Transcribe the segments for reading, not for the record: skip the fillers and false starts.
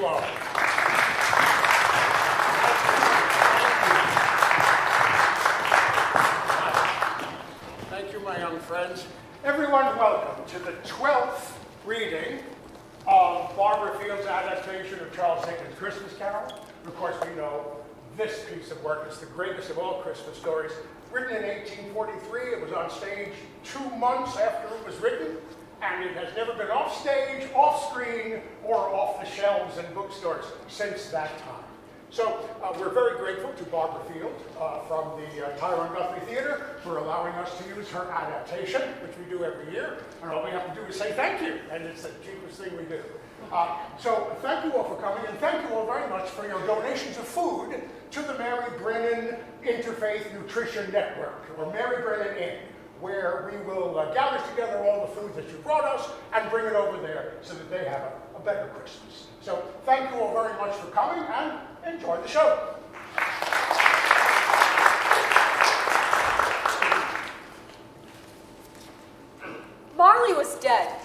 you all. Thank you, my young friends. Everyone, welcome to the 12th reading of Barbara Field's adaptation of Charles Dickens' Christmas Carol. Of course, we know this piece of work is the greatest of all Christmas stories. Written in 1843, it was on stage 2 months after it was written, and it has never been off stage, off screen, or off the shelves in bookstores since that time. So we're very grateful to Barbara Field from the Tyrone Guthrie Theater for allowing us to use her adaptation, which we do every year. And all we have to do is say thank you, and it's the cheapest thing we do. So thank you all for coming, and thank you all very much for your donations of food to the Mary Brennan Interfaith Nutrition Network, or Mary Brennan Inc., where we will gather together all the food that you brought us and bring it over there so that they have a better Christmas. So thank you all very much for coming, and enjoy the show. Marley was dead,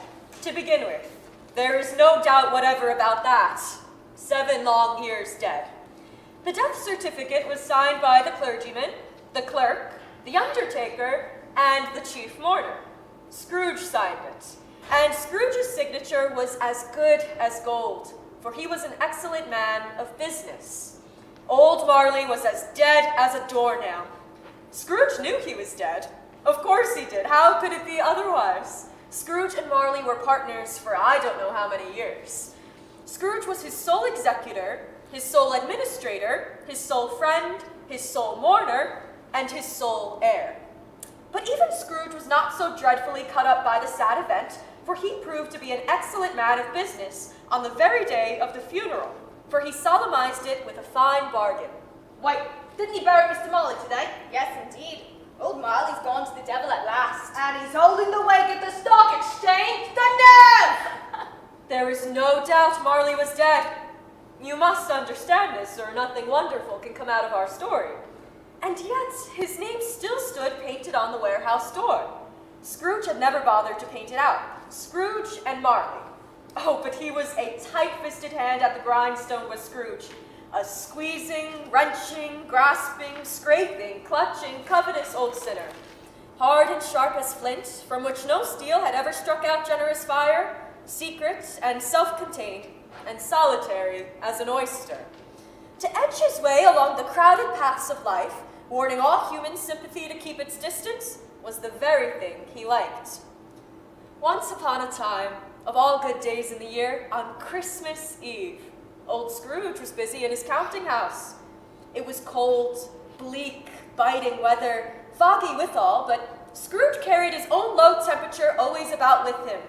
to begin with. There is no doubt whatever about that. 7 long years dead. The death certificate was signed by the clergyman, the clerk, the undertaker, and the chief mourner. Scrooge signed it, and Scrooge's signature was as good as gold, for he was an excellent man of business. Old Marley was as dead as a doornail. Scrooge knew he was dead. Of course he did. How could it be otherwise? Scrooge and Marley were partners for I don't know how many years. Scrooge was his sole executor, his sole administrator, his sole friend, his sole mourner, and his sole heir. But even Scrooge was not so dreadfully cut up by the sad event, for he proved to be an excellent man of business on the very day of the funeral, for he solemnized it with a fine bargain. Why, didn't he bury Mr. Marley today? Yes, indeed. Old Marley's gone to the devil at last. And he's holding the wake at the stock exchange. The nerve! There is no doubt Marley was dead. You must understand this, or nothing wonderful can come out of our story. And yet, his name still stood painted on the warehouse door. Scrooge had never bothered to paint it out. Scrooge and Marley. Oh, but he was a tight-fisted hand at the grindstone was Scrooge. A squeezing, wrenching, grasping, scraping, clutching, covetous old sinner. Hard and sharp as flint, from which no steel had ever struck out generous fire, secret and self-contained, and solitary as an oyster. To edge his way along the crowded paths of life, warning all human sympathy to keep its distance, was the very thing he liked. Once upon a time, of all good days in the year, on Christmas Eve, old Scrooge was busy in his counting house. It was cold, bleak, biting weather, foggy withal, but Scrooge carried his own low temperature always about with him.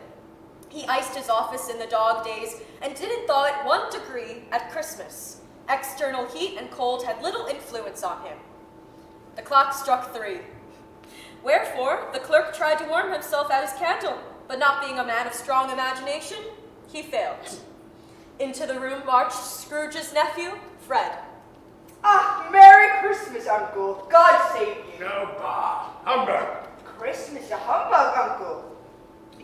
He iced his office in the dog days and didn't thaw it 1 degree at Christmas. External heat and cold had little influence on him. The clock struck 3. Wherefore, the clerk tried to warm himself at his candle, but not being a man of strong imagination, he failed. Into the room marched Scrooge's nephew, Fred. Ah, Merry Christmas, Uncle. God save you. No, bah, humbug. Christmas a humbug, Uncle.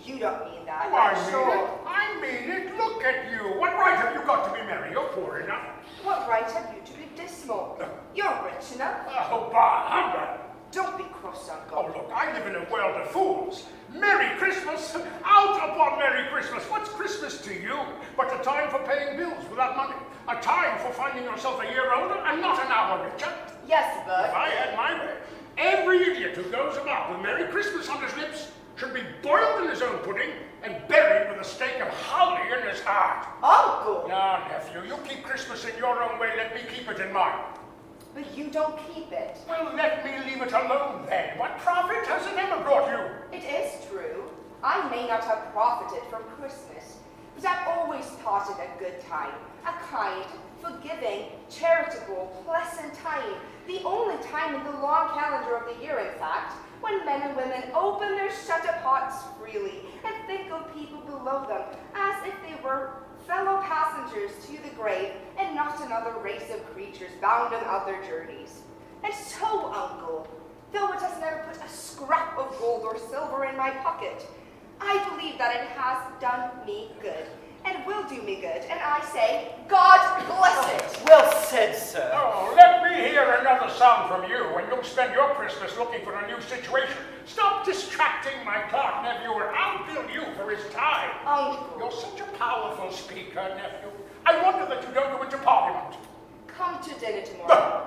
You don't mean that, Oh, I'm sure. I mean it. Look at you. What right have you got to be merry? You're poor enough. What right have you to be dismal? You're rich enough. Oh, bah, humbug. Don't be cross, Uncle. Oh, look, I live in a world of fools. Merry Christmas! Out upon Merry Christmas! What's Christmas to you but a time for paying bills without money? A time for finding yourself a year older and not an hour richer? Yes, Bud. If I had my way, every idiot who goes about with Merry Christmas on his lips should be boiled in his own pudding and buried with a stake of holly in his heart. Uncle! Now, nephew, you keep Christmas in your own way, let me keep it in mine. But you don't keep it. Well, let me leave it alone then. What profit has it ever brought you? It is true. I may not have profited from Christmas, but I've always thought it a good time, a kind, forgiving, charitable, pleasant time, the only time in the long calendar of the year, in fact, when men and women open their shut-up hearts freely and think of people below them as if they were fellow passengers to the grave and not another race of creatures bound on other journeys. And so, Uncle, though it has never put a scrap of gold or silver in my pocket, I believe that it has done me good, and will do me good, and I say, God bless it. Well said, sir. Oh, let me hear another song from you, and you'll spend your Christmas looking for a new situation. Stop distracting my Clark nephew, or I'll bill you for his time. Uncle, You're such a powerful speaker, nephew. I wonder that you don't go into Parliament. come to dinner tomorrow.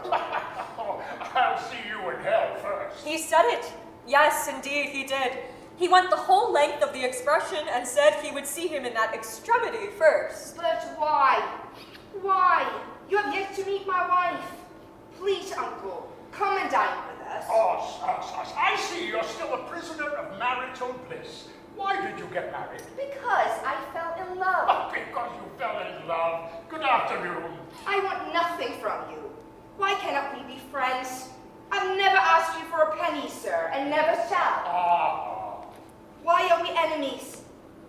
I'll see you in hell first. He said it. Yes, indeed, he did. He went the whole length of the expression and said he would see him in that extremity first. But why? Why? You have yet to meet my wife. Please, Uncle, come and dine with us. Us. I see you're still a prisoner of marital bliss. Why did you get married? Because I fell in love. Oh, because you fell in love. Good afternoon. I want nothing from you. Why cannot we be friends? I've never asked you for a penny, sir, and never shall. Ah. Why are we enemies?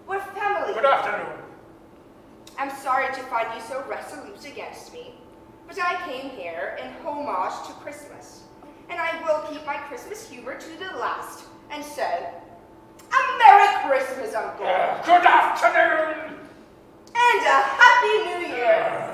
We're family. Good afternoon. I'm sorry to find you so resolute against me, but I came here in homage to Christmas, and I will keep my Christmas humor to the last. And so, a Merry Christmas, Uncle. Good afternoon. And a Happy New Year.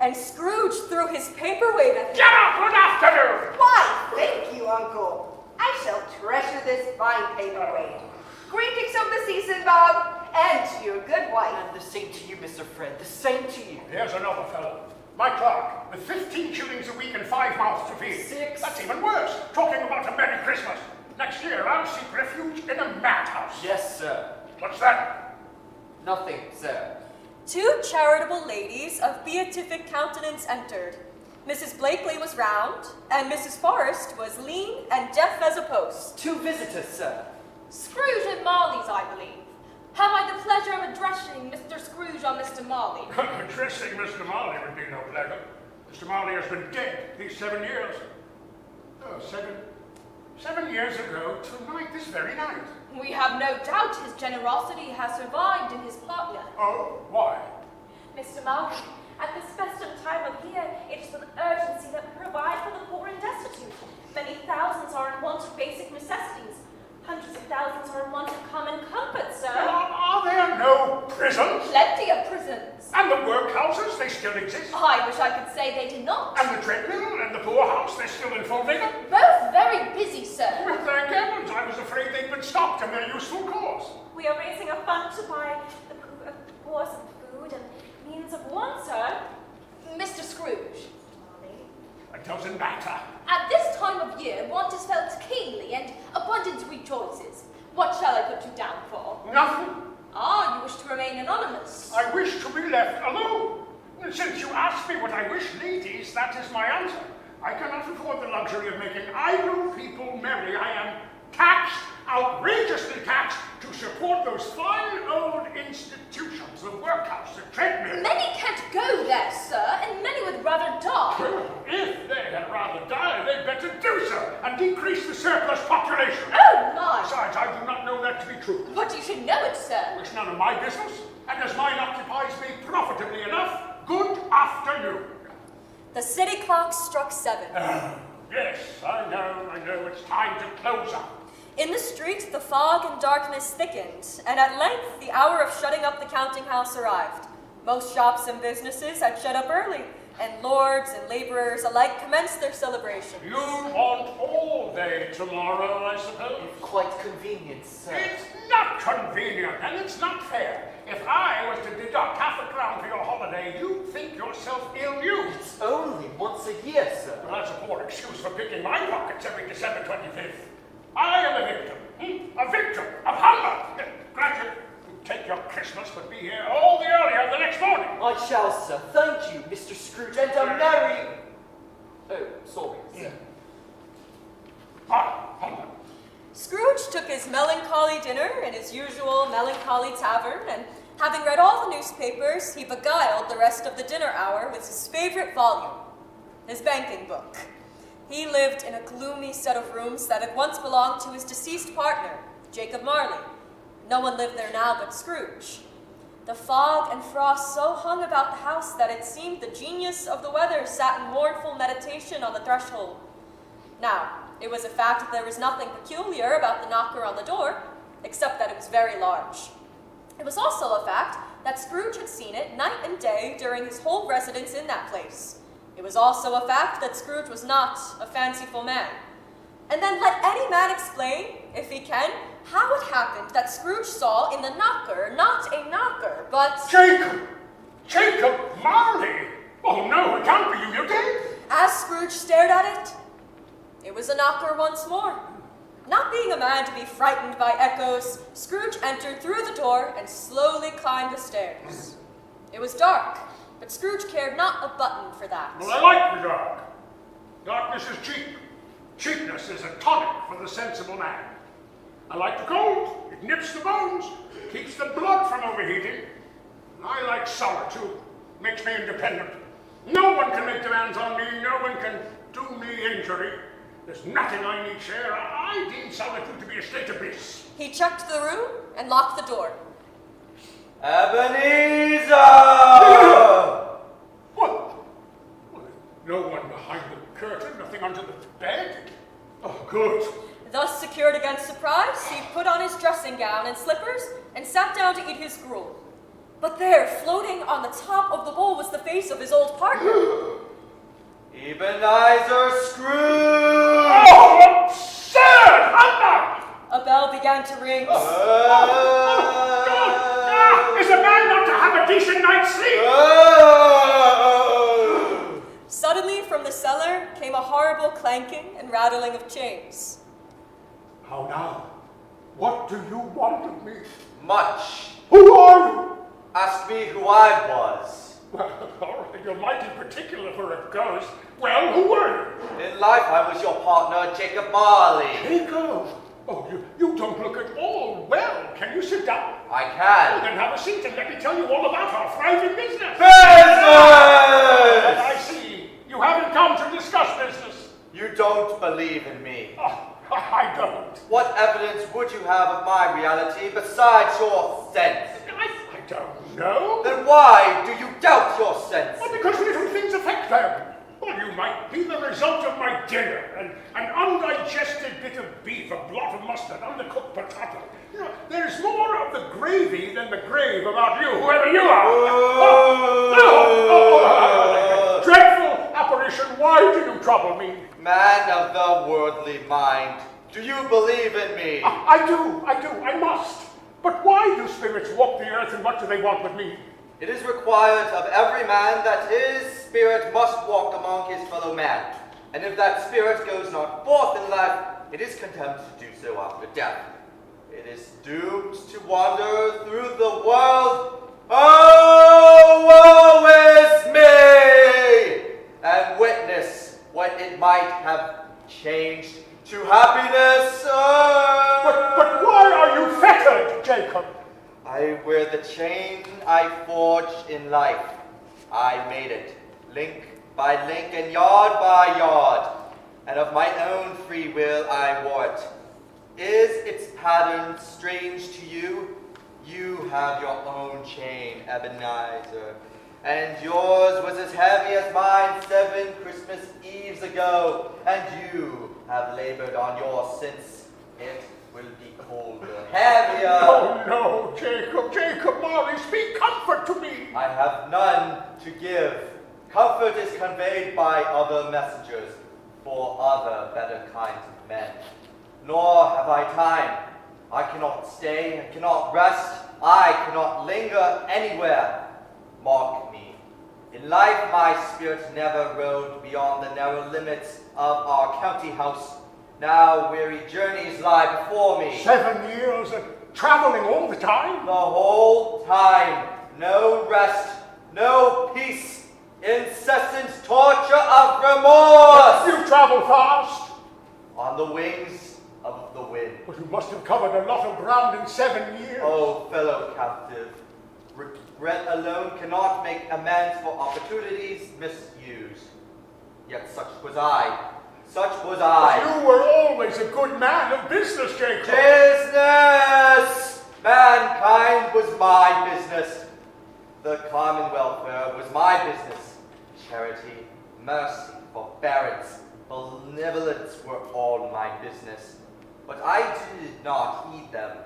And Scrooge threw his paperweight at him. Get up. Good afternoon. Why, thank you, Uncle. I shall treasure this fine paperweight. Greetings of the season, Bob, and to your good wife. And the same to you, Mr. Fred. The same to you. Here's another fellow. My clerk, with 15 shillings a week and 5 mouths to feed. 6. That's even worse. Talking about a Merry Christmas. Next year, I'll seek refuge in a madhouse. Yes, sir. What's that? Nothing, sir. 2 charitable ladies of beatific countenance entered. Mrs. Blakely was round, and Mrs. Forrest was lean and deaf as a post. 2 visitors, sir. Scrooge and Marley's, I believe. Have I the pleasure of addressing Mr. Scrooge or Mr. Marley? Addressing Mr. Marley would be no pleasure. Mr. Marley has been dead these 7 years. Oh, 7 years ago tonight, this very night. We have no doubt his generosity has survived in his partner. Oh, why? Mr. Marley, at this festive time of year, it is an urgency that we provide for the poor and destitute. Many thousands are in want of basic necessities. Hundreds of thousands are in want of common comfort, sir. Are there no prisons? Plenty of prisons. And the workhouses, they still exist. I wish I could say they did not. And the treadmill and the poorhouse, they're still in full vigor. Both very busy, sir. Well, thank heavens, I was afraid they'd been stopped in their useful course. We are raising a fund to buy the poor some food and means of want, sir. Mr. Scrooge, Marley. It doesn't matter. at this time of year, want is felt keenly and abundance rejoices. What shall I put you down for? Nothing. Ah, you wish to remain anonymous. I wish to be left alone. And since you asked me what I wish, ladies, that is my answer. I cannot afford the luxury of making idle people merry. I am taxed, outrageously taxed, to support those fine old institutions, the workhouse, the treadmill. Many can't go there, sir, and many would rather die. Well, if they had rather die, they'd better do so and decrease the surplus population. Oh, my. Besides, I do not know that to be true. But you should know it, sir. It's none of my business, and as mine occupies me profitably enough, good afternoon. The city clock struck 7. Yes, I know, it's time to close up. In the street, the fog and darkness thickened, and at length the hour of shutting up the counting house arrived. Most shops and businesses had shut up early, and lords and laborers alike commenced their celebration. You want all day tomorrow, I suppose? Quite convenient, sir. It's not convenient, and it's not fair. If I was to deduct half a crown for your holiday, you'd think yourself ill-used. It's only once a year, sir. Well, that's a poor excuse for picking my pockets every December 25th. I am a victim. A victim of hunger. Granted, you take your Christmas, but be here all the earlier the next morning. I shall, sir. Thank you, Mr. Scrooge, and a merry... Oh, sorry, sir. Hunger. Scrooge took his melancholy dinner in his usual melancholy tavern, and having read all the newspapers, he beguiled the rest of the dinner hour with his favorite volume, his banking book. He lived in a gloomy set of rooms that had once belonged to his deceased partner, Jacob Marley. No one lived there now but Scrooge. The fog and frost so hung about the house that it seemed the genius of the weather sat in mournful meditation on the threshold. Now, it was a fact that there was nothing peculiar about the knocker on the door, except that it was very large. It was also a fact that Scrooge had seen it night and day during his whole residence in that place. It was also a fact that Scrooge was not a fanciful man. And then let any man explain, if he can, how it happened that Scrooge saw in the knocker not a knocker, but... Jacob! Jacob Marley! Oh no, it can't be you, you did! As Scrooge stared at it, it was a knocker once more. Not being a man to be frightened by echoes, Scrooge entered through the door and slowly climbed the stairs. It was dark, but Scrooge cared not a button for that. Well, I like the dark. Darkness is cheap. Cheapness is a tonic for the sensible man. I like the cold. It nips the bones, keeps the blood from overheating. I like solitude. Makes me independent. No one can make demands on me. No one can do me injury. There's nothing I need share. I deem solitude to be a state of bliss. He checked the room and locked the door. Ebenezer! What? Well, no one behind the curtain, nothing under the bed. Oh, good. Thus secured against surprise, he put on his dressing gown and slippers and sat down to eat his gruel. But there, floating on the top of the bowl, was the face of his old partner. Ebenezer Scrooge! Oh, absurd! Humbug! A bell began to ring. God! Is a man not to have a decent night's sleep? Suddenly, from the cellar came a horrible clanking and rattling of chains. How now? What do you want of me? Much. Who are you? Ask me who I was. Well, all right, you're mighty particular for a ghost. Well, who were you? In life, I was your partner, Jacob Marley. Jacob. Oh, you don't look at all well. Can you sit down? I Well, can. then have a seat and let me tell you all about our thriving business. Business! And I see you haven't come to discuss business. You don't believe in me. Oh, I don't. What evidence would you have of my reality besides your sense? I don't know. Then why do you doubt your sense? Well, because little things affect them. Well, you might be the result of my dinner, an undigested bit of beef, a blot of mustard, undercooked potato. You know, there's more of the gravy than the grave about you, whoever you are. Dreadful apparition, why do you trouble me? Man of the worldly mind, do you believe in me? I do, I must. But why do spirits walk the earth and what do they want with me? It is required of every man that his spirit must walk among his fellow man. And if that spirit goes not forth in life, it is condemned to do so after death. It is doomed to wander through the world. Oh, woe is me! And witness what it might have changed to happiness. But why are you fettered, Jacob? I wear the chain I forged in life. I made it, link by link and yard by yard, and of my own free will I wore it. Is its pattern strange to you? You have your own chain, Ebenezer, and yours was as heavy as mine 7 Christmas Eves ago, and you have labored on yours since. It will be colder, heavier. Oh no, Jacob Marley, speak comfort to me. I have none to give. Comfort is conveyed by other messengers for other better kinds of men. Nor have I time. I cannot stay, I cannot rest, I cannot linger anywhere. Mark me. In life, my spirit never rode beyond the narrow limits of our county house. Now weary journeys lie before me. 7 years and traveling all the time? The whole time, no rest, no peace, incessant torture of remorse. You travel fast? On the wings of the wind. Well, you must have covered a lot of ground in 7 years. Oh, fellow captive, regret alone cannot make amends for opportunities misused. Yet such was I. Such was I. You were always a good man of business, Jacob. Business! Mankind was my business. The common welfare was my business. Charity, mercy, forbearance, benevolence were all my business. But I did not heed them.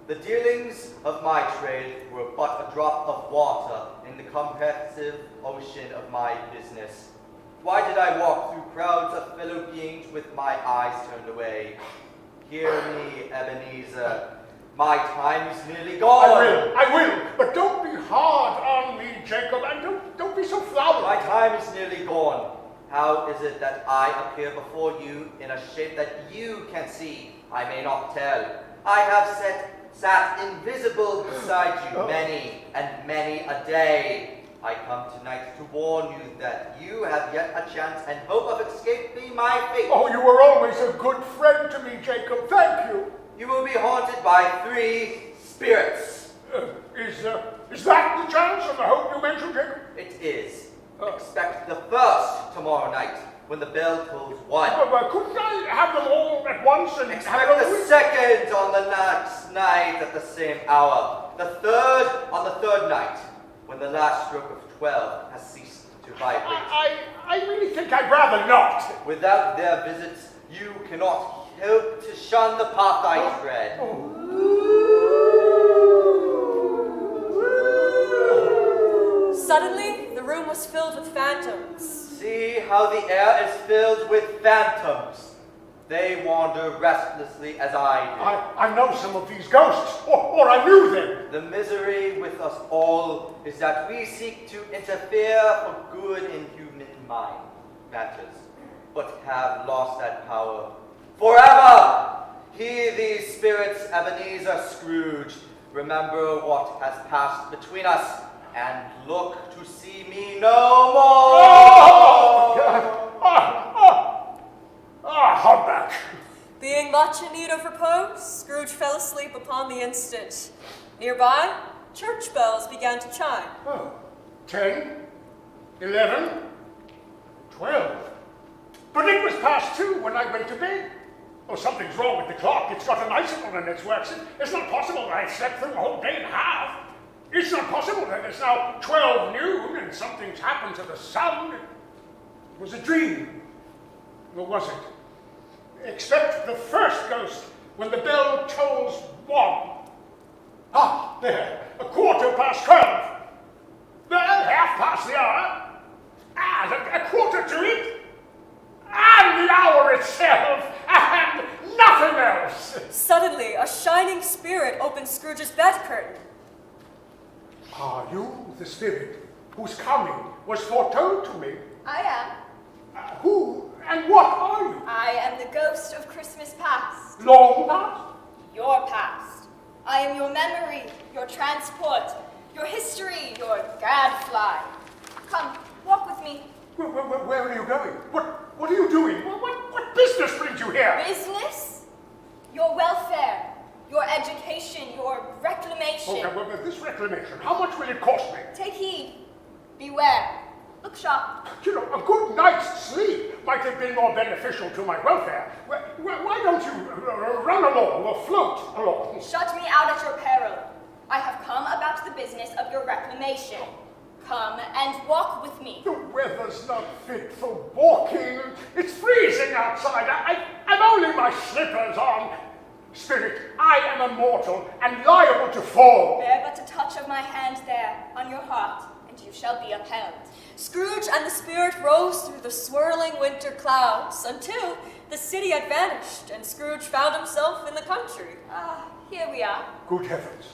The dealings of my trade were but a drop of water in the comprehensive ocean of my business. Why did I walk through crowds of fellow beings with my eyes turned away? Hear me, Ebenezer. My time is nearly gone. I will, but don't be hard on me, Jacob, and don't be so flowery. My time is nearly gone. How is it that I appear before you in a shape that you can see? I may not tell. I have sat invisible beside you many and many a day. I come tonight to warn you that you have yet a chance and hope of escaping my fate. Oh, you were always a good friend to me, Jacob. Thank you. You will be haunted by 3 spirits. Is that the chance and the hope you mentioned, Jacob? It is. Expect the first tomorrow night when the bell tolls 1. Couldn't I have them all at once and Expect the second on the next night at the same hour. The third on the third night when the last stroke of 12 has ceased to vibrate. I really think I'd rather not. Without their visits, you cannot help to shun the path I tread. Suddenly, the room was filled with phantoms. See how the air is filled with phantoms. They wander restlessly as I do. I know some of these ghosts, or I knew them. The misery with us all is that we seek to interfere for good in human matters, but have lost that power forever. Hear these spirits, Ebenezer Scrooge. Remember what has passed between us, and look to see me no more. Humbug. Being much in need of repose, Scrooge fell asleep upon the instant. Nearby, church bells began to chime. 10, 11, 12. But it was past 2 when I went to bed. Oh, something's wrong with the clock. It's got an icicle in its works. It's not possible that I slept through a whole day and a half. It's not possible that it's now 12 noon and something's happened to the sun. It was a dream. Or was it? Expect the first ghost when the bell tolls 1. Ah, there. 12:15. Well, 1/2 the hour. And a quarter to it. And the hour itself. And nothing else. Suddenly, a shining spirit opened Scrooge's bed curtain. Are you the spirit whose coming was foretold to me? I am. Who and what are you? I am the ghost of Christmas past. Long past? Your past. I am your memory, your transport, your history, your gadfly. Come, walk with me. Where are you going? What are you doing? What business brings you here? Business? Your welfare, your education, your reclamation. Okay, well, this reclamation, how much will it cost me? Take heed. Beware. Look sharp. You know, a good night's sleep might have been more beneficial to my welfare. Why don't you run along or float along? Shut me out at your peril. I have come about the business of your reclamation. Come and walk with me. The weather's not fit for walking. It's freezing outside. I've only my slippers on. Spirit, I am immortal and liable to fall. Bear but a touch of my hand there on your heart, and you shall be upheld. Scrooge and the spirit rose through the swirling winter clouds until the city had vanished and Scrooge found himself in the country. Here we are. Good heavens.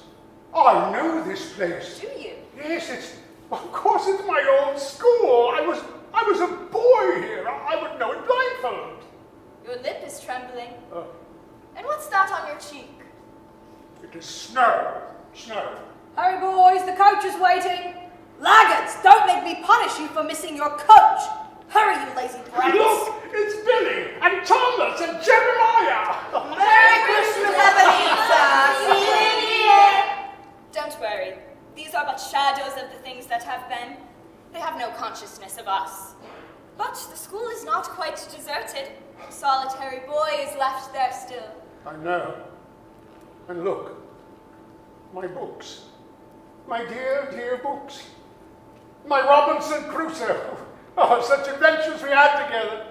I know this place. Do you? Yes, of course it's my old school. I was a boy here. I would know it blindfold. Your lip is trembling. And what's that on your cheek? It is snow. Snow. Hurry, boys, the coach is waiting. Laggards, don't make me punish you for missing your coach. Hurry, you lazy brats. Look, it's Billy and Thomas and Jeremiah. Merry Christmas, Ebenezer. Don't worry. These are but shadows of the things that have been. They have no consciousness of us. But the school is not quite deserted. A solitary boy is left there still. I know. And look, my books. My dear, dear books. My Robinson Crusoe. Oh, such adventures we had together.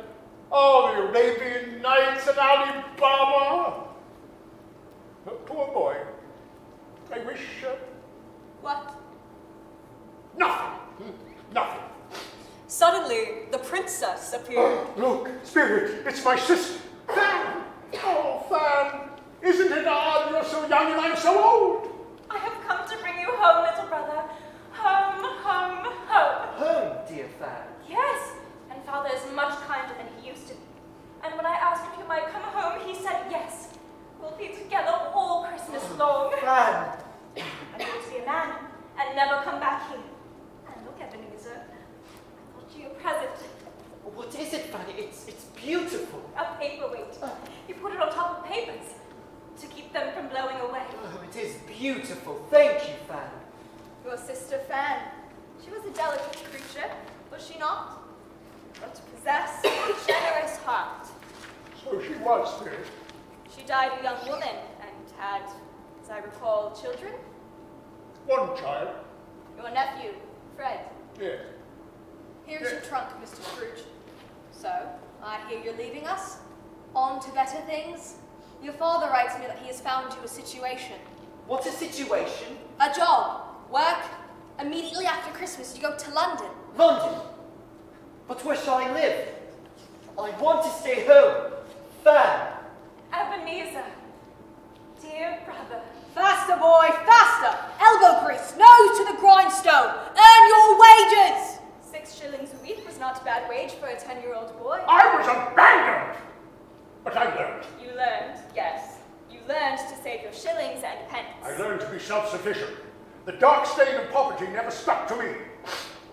Oh, the Arabian Nights and Ali Baba. Poor boy. may wish... What? Nothing. Nothing. Suddenly, the princess appeared. Look, Spirit, it's my sister. Fan! Oh, Fan! Isn't it odd you're so young and I'm so old? I have come to bring you home, little brother. Home, home, home. Home, dear Fan. Yes, and father is much kinder than he used to be. And when I asked if you might come home, he said yes. We'll be together all Christmas long. Fan! I'm going to be a man and never come back here. And look, Ebenezer, I brought you a present. What is it, Fanny? It's beautiful. A paperweight. You put it on top of papers to keep them from blowing away. Oh, it is beautiful. Thank you, Fan. Your sister Fan. She was a delicate creature, was she not? But possessed a generous heart. So she was, Spirit. She died a young woman and had, as I recall, children. One child. Your nephew, Fred. Yes. Here's your trunk, Mr. Scrooge. So, I hear you're leaving us? On to better things? Your father writes me that he has found you a situation. What a situation? A job. Work. Immediately after Christmas, you go to London. London. But where shall I live? I want to stay home. Fan. Ebenezer, dear brother. Faster, boy, faster! Elbow grease, nose to the grindstone. Earn your wages! 6 shillings a week was not a bad wage for a 10-year-old boy. I was abandoned! But I learned. You learned, yes. You learned to save your shillings and pence. I learned to be self-sufficient. The dark stain of poverty never stuck to me.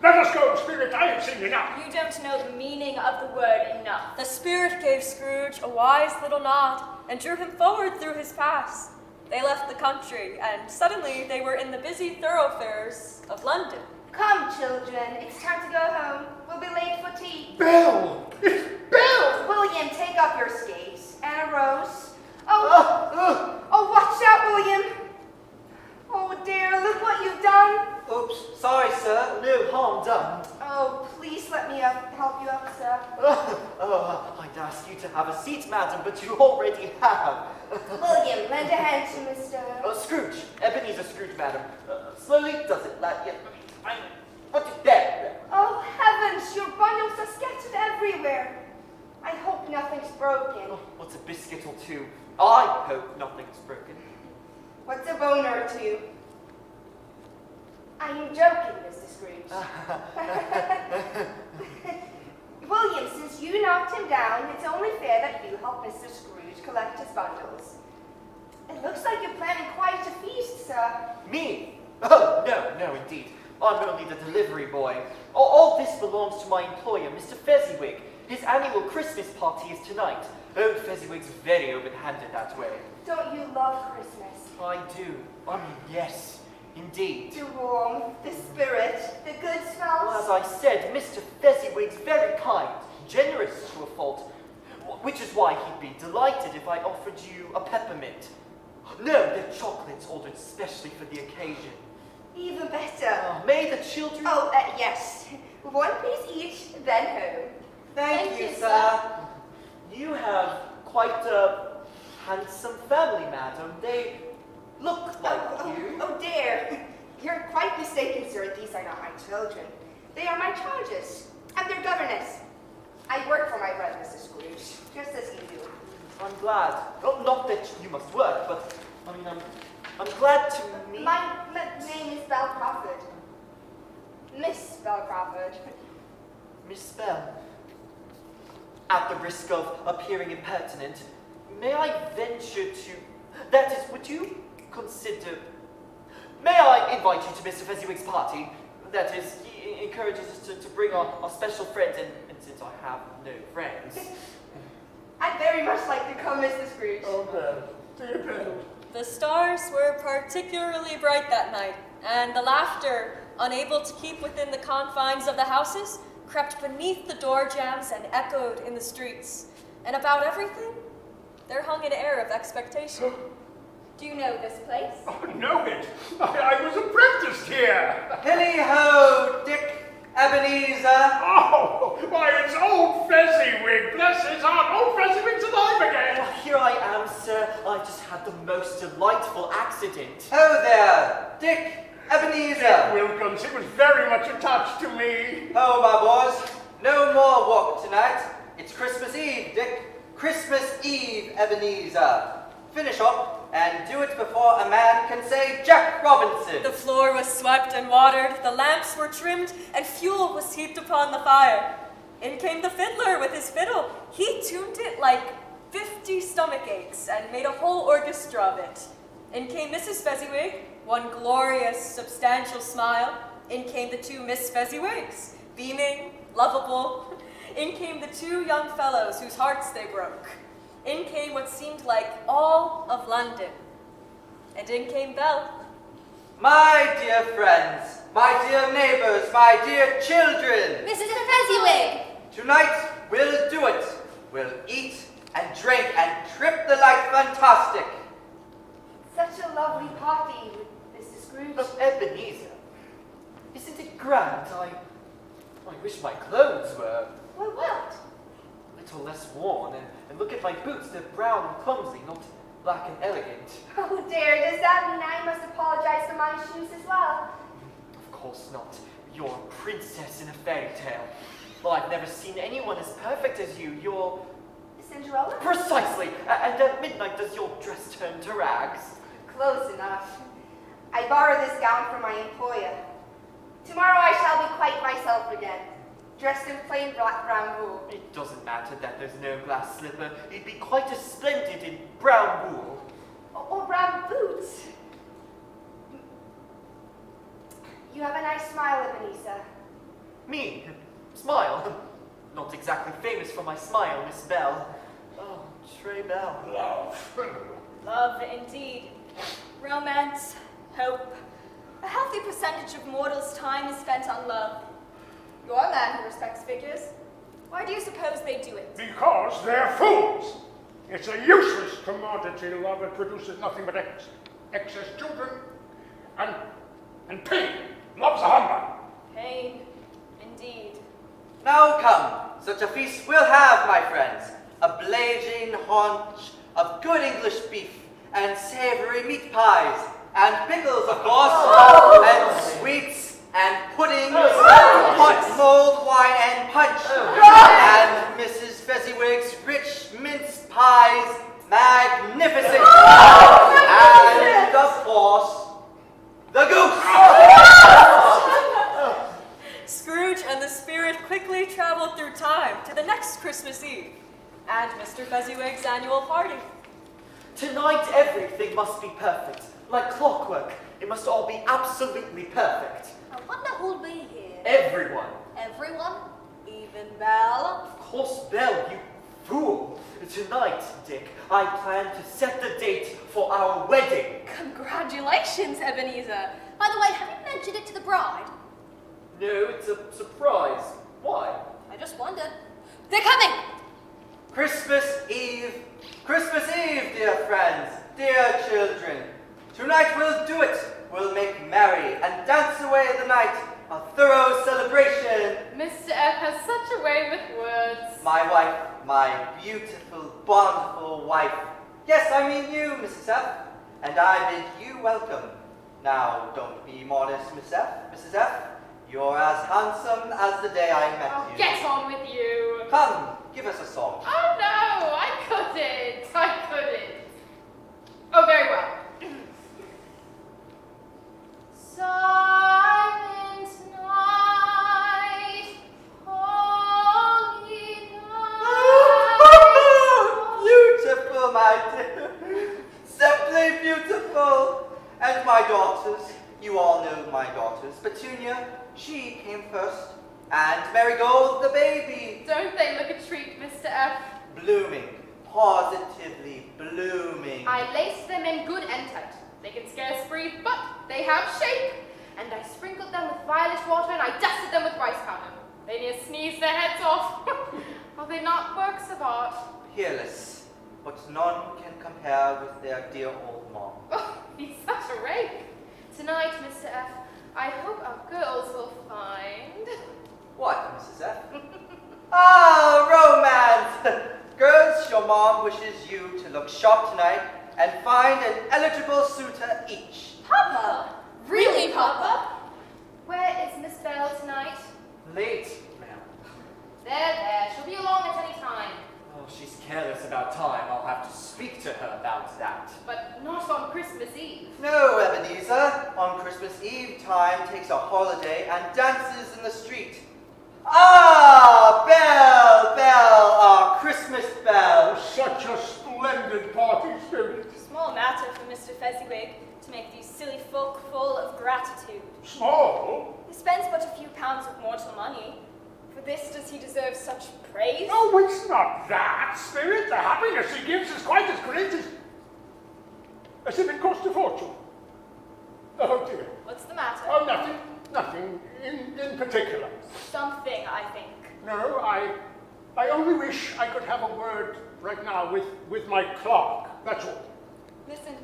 Let us go, Spirit. I have seen enough. You don't know the meaning of the word enough. The spirit gave Scrooge a wise little nod and drew him forward through his pass. They left the country, and suddenly they were in the busy thoroughfares of London. Come, children, it's time to go home. We'll be late for tea. Belle! It's Belle! William, take off your skates. And a rose. Oh, watch out, William. Oh, dear, look what you've done. Oops, sorry, sir. No harm done. Oh, please let me help you up, sir. I'd ask you to have a seat, madam, but you already have. William, lend a hand to Mr. Scrooge. Ebenezer Scrooge, madam. Slowly does it, lad. Yeah. Put it there. Oh, heavens, your bundles are scattered everywhere. I hope nothing's broken. Oh, what's a biscuit or two? I hope nothing's broken. What's a bone or two? Are you joking, Mr. Scrooge? William, since you knocked him down, it's only fair that you help Mr. Scrooge collect his bundles. It looks like you're planning quite a feast, sir. Me? Oh, no, indeed. I'm only the delivery boy. All this belongs to my employer, Mr. Fezziwig. His annual Christmas party is tonight. Old Fezziwig's very open-handed that way. Don't you love Christmas? I do. I mean, yes, indeed. The warmth, the spirit, the good Well, as smells. I said, Mr. Fezziwig's very kind, generous to a fault, which is why he'd be delighted if I offered you a peppermint. No, they're chocolates ordered specially for the occasion. Even better. May the children... Oh, yes. 1 piece each, then home. Thank you, sir. You have quite a handsome family, madam. They look like you. Oh, dear. You're quite mistaken, sir. These are not my children. They are my charges and their governess. I work for my brother, Mr. Scrooge, just as you do. I'm glad. Well, not that you must work, but I mean, I'm glad to meet... My name is Belle Crawford. Miss Belle Crawford. Miss Bell. At the risk of appearing impertinent, may I venture to... That is, would you consider... May I invite you to Mr. Fezziwig's party? That is, he encourages us to bring our special friends, and since I have no friends... I'd very much like to come, Mr. Scrooge. Oh, Belle. Dear Belle. The stars were particularly bright that night, and the laughter, unable to keep within the confines of the houses, crept beneath the door jambs and echoed in the streets. And about everything, there hung an air of expectation. Do you know this place? Oh, know it. I was apprenticed here. Hilly-ho, Dick, Ebenezer. Oh, why, it's old Fezziwig. Bless his heart. Old Fezziwig's alive again. Here I am, sir. I just had the most delightful accident. Ho there, Dick, Ebenezer. Wilkins, it was very much attached to me. Oh, my boys, no more walk tonight. It's Christmas Eve, Dick. Christmas Eve, Ebenezer. Finish up and do it before a man can say Jack Robinson. The floor was swept and watered, the lamps were trimmed, and fuel was heaped upon the fire. In came the fiddler with his fiddle. He tuned it like 50 stomach aches and made a whole orchestra of it. In came Mrs. Fezziwig, one glorious, substantial smile. In came the two Miss Fezziwigs, beaming, lovable. In came the two young fellows whose hearts they broke. In came what seemed like all of London. And in came Belle. My dear friends, my dear neighbors, my dear children. Mr. Fezziwig! Tonight we'll do it. We'll eat and drink and trip the light fantastic. Such a lovely party, Mr. Scrooge. Look, Ebenezer, isn't it grand? I wish my clothes were Well, what? a little less worn, and look at my boots, they're brown and clumsy, not black and elegant. Oh dear, does that mean I must apologize for my shoes as well? Of course not. You're a princess in a fairy tale. Well, I've never seen anyone as perfect as you. You're... Cinderella? Precisely! And at midnight does your dress turn to rags? Close enough. I borrowed this gown from my employer. Tomorrow I shall be quite myself again, dressed in plain black brown wool. It doesn't matter that there's no glass slipper. You'd be quite as splendid in brown wool. Or brown boots. You have a nice smile, Ebenezer. Me? Smile? Not exactly famous for my smile, Miss Belle. Oh, Trey Bell. Love. Love, indeed. Romance, hope. A healthy percentage of mortals' time is spent on love. You're a man who respects figures. Why do you suppose they do it? Because they're fools. It's a useless commodity, love. It produces nothing but excess children and pain. Love's a humbug. Pain, indeed. Now come, such a feast we'll have, my friends. A blazing haunch of good English beef, and savory meat pies, and pickles, of course, and sweets, and puddings, hot mulled wine and punch, and Mrs. Fezziwig's rich minced pies, magnificent, and, of course, the goose! Scrooge and the spirit quickly traveled through time to the next Christmas Eve and Mr. Fezziwig's annual party. Tonight everything must be perfect. Like clockwork. It must all be absolutely perfect. I wonder who'll be here. Everyone. Everyone? Even Belle? Of course, Belle, you fool. Tonight, Dick, I plan to set the date for our wedding. Congratulations, Ebenezer. By the way, have you mentioned it to the bride? No, it's a surprise. Why? I just wondered. They're coming! Christmas Eve, dear friends, dear children. Tonight we'll do it. We'll make merry and dance away the night. A thorough celebration. Mr. F has such a way with words. My wife, my beautiful, wonderful wife. Yes, I mean you, Mrs. F. And I bid you welcome. Now, don't be modest, Mrs. F. You're as handsome as the day I met Oh, you. get on with you. Come, give us a song. Oh no, I couldn't. Oh, very well. Silent night, holy night. Beautiful, my dear. Simply beautiful. And my daughters, you all know my daughters. Petunia, she came first. And Marigold, the baby. Don't they look a treat, Mr. F? Blooming. Positively blooming. I laced them in good and tight. They can scarce breathe, but they have shape. And I sprinkled them with violet water, and I dusted them with rice powder. They near sneezed their heads off. Are they not works of art? Peerless, but none can compare with their dear old mom. Oh, he's such a rake. Tonight, Mr. F, I hope our girls will find... What, Mrs. F? Ah, romance! Girls, your mom wishes you to look sharp tonight and find an eligible suitor each. Papa! Eve time takes a holiday and dances in the street. Ah, bell, bell, our Christmas bell. Such a splendid party spirit. Small matter for Mr. Fezziwig to make these silly folk full of gratitude. Small? He spends but a few pounds of mortal money. For this does he deserve such praise? Oh, it's not that, Spirit. The happiness he gives is quite as great as if it cost a fortune. Oh, dear. What's the matter? Oh, nothing. Nothing in particular. Something, I think. No, I only wish I could have a word right now with my clerk. That's all. Listen.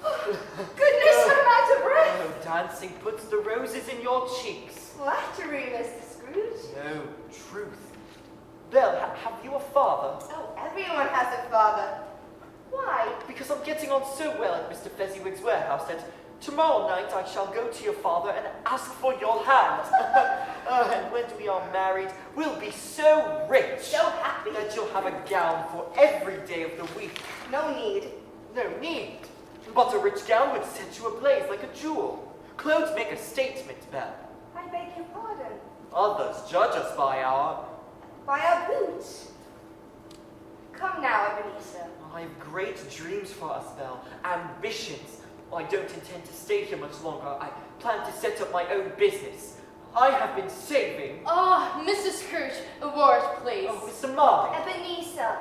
Goodness, I'm out of breath. Oh, dancing puts the roses in your cheeks. Flattery, Mr. Scrooge. No, truth. Belle, have you a father? Oh, everyone has a father. Why? Because I'm getting on so well at Mr. Fezziwig's warehouse that tomorrow night I shall go to your father and ask for your hand. And when we are married, we'll be so rich. So happy. That you'll have a gown for every day of the week. No need. No need. But a rich gown would set you ablaze like a jewel. Clothes make a statement, Belle. I beg your pardon. Others judge us by our... By our boots. Come now, Ebenezer. I have great dreams for us, Belle. Ambitions. I don't intend to stay here much longer. I plan to set up my own business. I have been saving... Oh, Mr. Scrooge, a word, please. Oh, Mr. Marley. Ebenezer.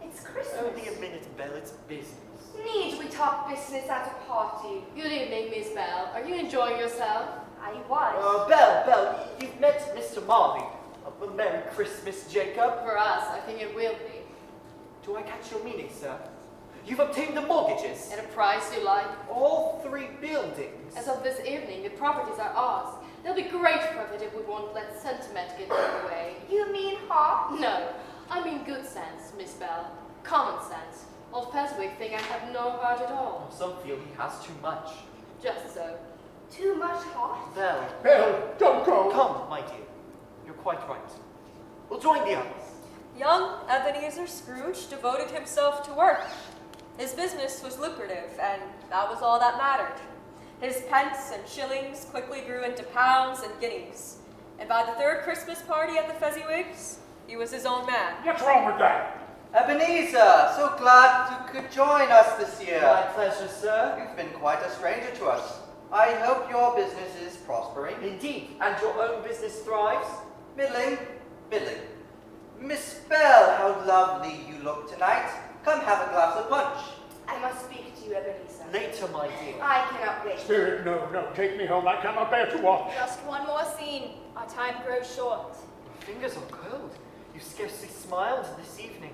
It's Christmas. Only a minute, Belle. It's business. Need we talk business at a party? Good evening, Miss Belle. Are you enjoying yourself? I was. Belle, you've met Mr. Marley. Merry Christmas, Jacob. For us, I think it will be. Do I catch your meaning, sir? You've obtained the mortgages. At a price you like. All 3 buildings. As of this evening, the properties are ours. There'll be great profit if we won't let sentiment get in the way. You mean heart? No, I mean good sense, Miss Belle. Common sense. Old Fezziwig think I have no heart at all. Some feel he has too much. Just so. Too much heart? Belle. Bill, don't go. Come, my dear. You're quite right. We'll join the others. Young Ebenezer Scrooge devoted himself to work. His business was lucrative, and that was all that mattered. His pence and shillings quickly grew into pounds and guineas, and by the 3rd Christmas party at the Fezziwigs, he was his own man. What's wrong with that? Ebenezer, so glad you could join us this year. My pleasure, sir. You've been quite a stranger to us. I hope your business is prospering. Indeed. And your own business thrives? Middling, middling. Miss Belle, how lovely you look tonight. Come have a glass of punch. I must speak to you, Ebenezer. Later, my dear. I cannot wait. Spirit, no, take me home. I cannot bear to watch. Just one more scene. Our time grows short. Your fingers are cold. You scarcely smiled this evening.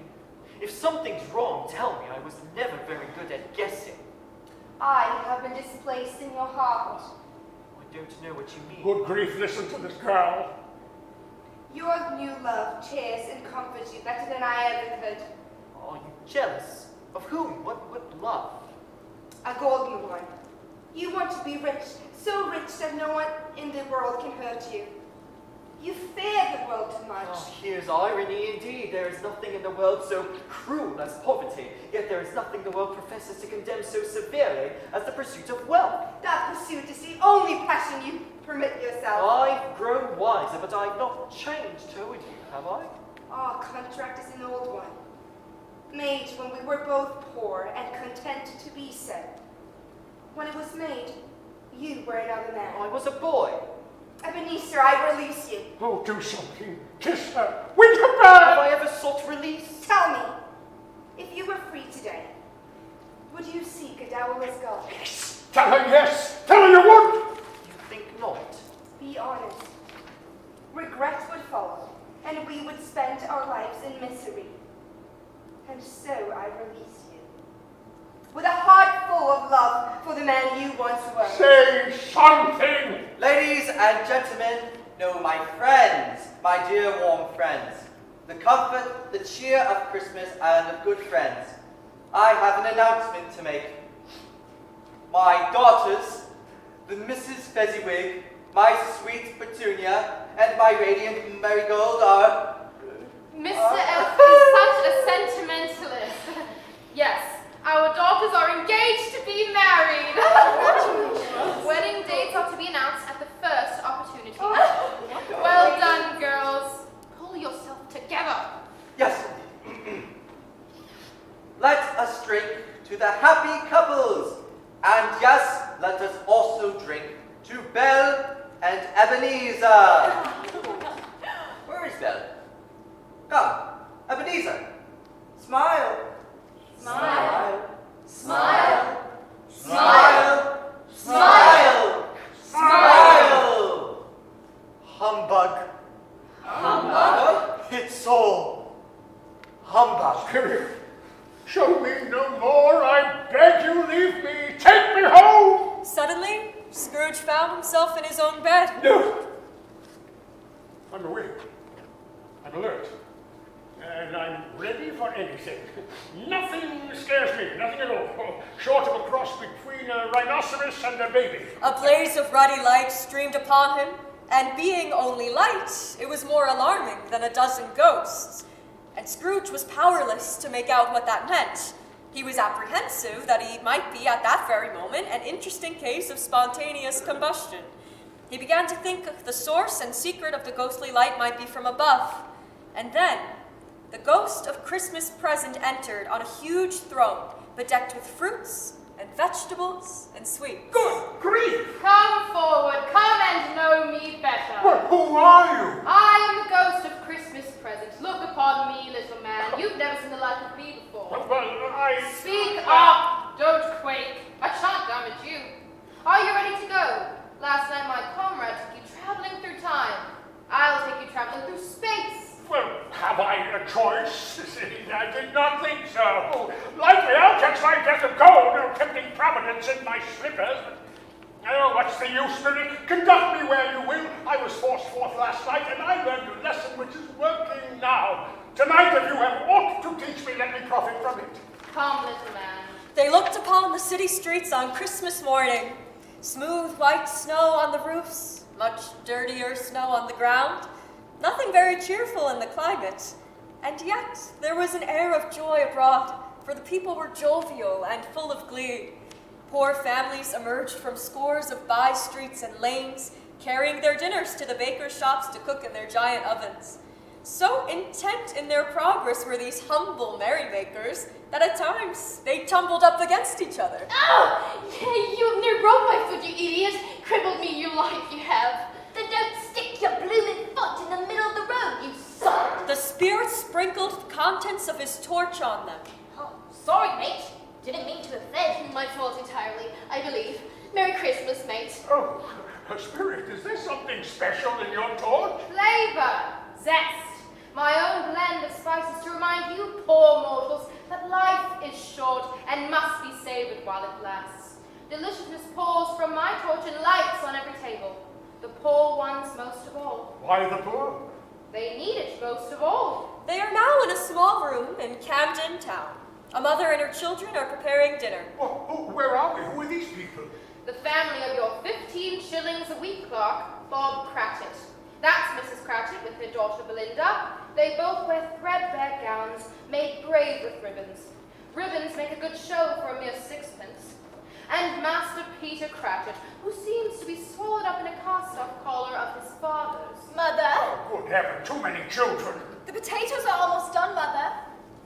If something's wrong, tell me. I was never very good at guessing. I have been displaced in your heart. I don't know what you mean. Good grief, listen to this girl. Your new love cheers and comforts you better than I ever could. Are you jealous? Of whom? What love? A golden one. You want to be rich, so rich that no one in the world can hurt you. You fear the world too much. Oh, here's irony indeed. There is nothing in the world so cruel as poverty, yet there is nothing the world professes to condemn so severely as the pursuit of wealth. That pursuit is the only passion you permit yourself. I've grown wiser, but I've not changed toward you, have I? Our contract is an old one, made when we were both poor and content to be so. When it was made, you were another man. I was a boy. Ebenezer, I release you. Oh, do something. Kiss her. Wink her Have back. I ever sought release? Tell me, if you were free today, would you seek a dowerless God? Yes. Tell her yes. Tell her you would. You think not? Be honest. Regret would follow, and we would spend our lives in misery. And so I release you. With a heart full of love for the man you once were. Say something. Ladies and gentlemen, no, my friends, my dear warm friends, the comfort, the cheer of Christmas and of good friends, I have an announcement to make. My daughters, the Mrs. Fezziwig, my sweet Petunia, and my radiant Marigold are... Mr. F is such a sentimentalist. Yes, our daughters are engaged to be married. Wedding let us also drink to Belle and Ebenezer. Where is Belle? Come, Ebenezer. Smile. Smile. Smile. Smile. Smile. Smile. Humbug. Humbug? It's all humbug. Spirit, show me no more. I beg you, leave me. Take me home. Suddenly, Scrooge found himself in his own bed. No. I'm awake. I'm alert. And I'm ready for anything. Nothing scares me, nothing at all. Short of a cross between a rhinoceros and a baby. A blaze of ruddy light streamed upon him, and being only light, it was more alarming than a dozen ghosts. And Scrooge was powerless to make out what that meant. He was apprehensive that he might be, at that very moment, an interesting case of spontaneous combustion. He began to think the source and secret of the ghostly light might be from above. And then, the ghost of Christmas present entered on a huge throne, bedecked with fruits and vegetables and sweets. Good grief! Come forward, come and know me better. Well, who are you? I am the ghost of Christmas present. Look upon me, little man. You've never seen the like of me before. Well, I... Speak up! Don't quake. I shan't damage you. Are you ready to go? Last night my comrade took you traveling through time. I'll take you traveling through space. Well, have I a choice? I did not think so. Likely I'll catch my death of cold, tempting Providence in my slippers. Oh, what's the use, Spirit? Conduct me where you will. I was forced forth last night, and I learned a lesson which is working now. Tonight, if you have aught to teach me, let me profit from it. Come, little man. They looked upon the city streets on Christmas morning. Smooth white snow on the roofs, much dirtier snow on the ground. Nothing very cheerful in the climate. And yet, there was an air of joy abroad, for the people were jovial and full of glee. Poor families emerged from scores of by streets and lanes, carrying their dinners to the bakers' shops to cook in their giant ovens. So intent in their progress were these humble merrymakers that at times they tumbled up against each other. Oh! You near broke my foot, you idiot! Crippled me, you life you have! Then don't stick your blooming foot in the middle of the road, you sod! The spirit sprinkled the contents of his torch on them. Oh, sorry, mate. Didn't mean to offend. My fault entirely, I believe. Merry Christmas, mate. Oh, Spirit, is there something special in your torch? Flavor, zest, my own blend of spices to remind you poor mortals that life is short and must be savored while it lasts. Deliciousness pours from my torch and lights on every table. The poor ones most of all. Why the poor? They need it most of all. They are now in a small room in Camden Town. A mother and her children are preparing dinner. Oh, where are we? Who are these people? The family of your 15 shillings a week clerk, Bob Cratchit. That's Mrs. Cratchit with her daughter Belinda. They both wear threadbare gowns made brave with ribbons. Ribbons make a good show for a mere sixpence. And Master Peter Cratchit, who seems to be swallowed up in a cast-off collar of his father's. Mother, Oh, good heaven, too many children. the potatoes are almost done, Mother.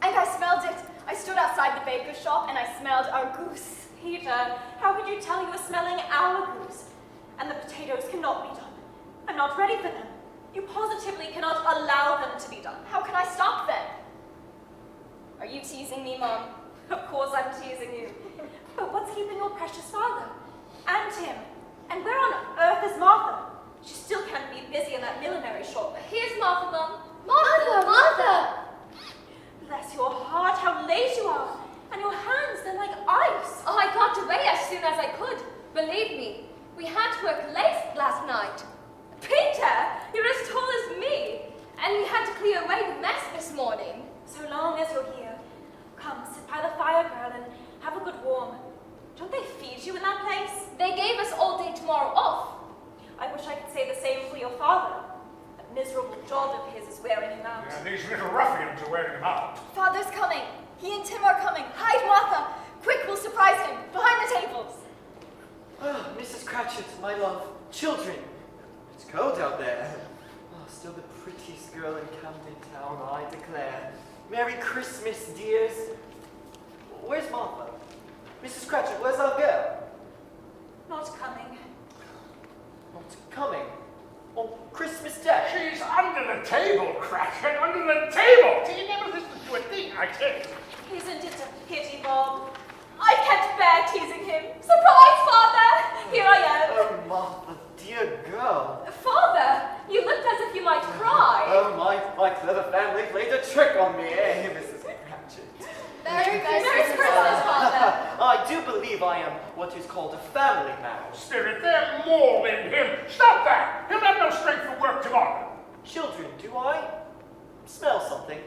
And I smelled it. I stood outside the baker's shop and I smelled our goose. Peter, how could you tell you were smelling our goose? And the potatoes cannot be done. I'm not ready for them. You positively cannot allow them to be done. How can I stop them? Are you teasing me, Mom? Of course I'm teasing you. But what's keeping your precious father? And him? And where on earth is Martha? She still can't be busy in that millinery shop. Here's Martha, Mom. Martha, Martha! Bless your heart, how late you are. And your hands, they're like ice. Oh, I got away as soon as I could. Believe me, we had to work late last night. Peter, you're as tall as me. And we had to clear away the mess this morning. So long as you're here, come sit by the fire, girl, and have a good warm. Don't they feed you in that place? They gave us all day tomorrow off. I wish I could say the same for your father. That miserable job of his is wearing him out. Yeah, these little ruffians are wearing them out. Father's coming. He and Tim are coming. Hide, Martha. Quick, we'll surprise him. Behind the tables. Oh, Mrs. Cratchit, my love, children. It's cold out there. Oh, still the prettiest girl in Camden Town, I declare. Merry Christmas, dears. Where's Martha? Mrs. Cratchit, where's our girl? Not coming. Not coming. On Christmas Day. She's under the table, Cratchit, under the table! See, you never listen to a thing I say. Isn't it a pity, Bob? I can't bear teasing him. Surprise, Father! Here I am. Oh, Martha, dear girl. Father, you looked as if you might cry. Oh, my clever family played a trick on me, eh, Mrs. Cratchit? Merry Merry Christmas, Father. I do believe I am what is called a family man. Spirit, they're mauling him. Stop that! He'll have no strength for work tomorrow. Children, do I smell something?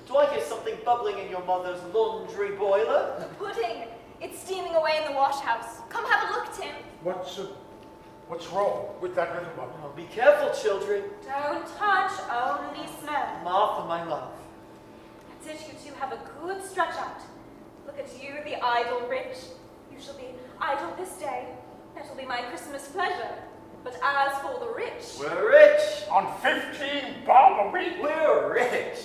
Do I hear something bubbling in your mother's laundry boiler? The pudding. It's steaming away in the wash house. Come have a look, Tim. What's wrong with that little one? Oh, be careful, children. Don't touch, only smell. Martha, my love. That's it, you two have a good stretch out. Look at you, the idle rich. You shall be idle this day. That'll be my Christmas pleasure. But as for the rich... We're rich. On 15 bob a week? We're rich.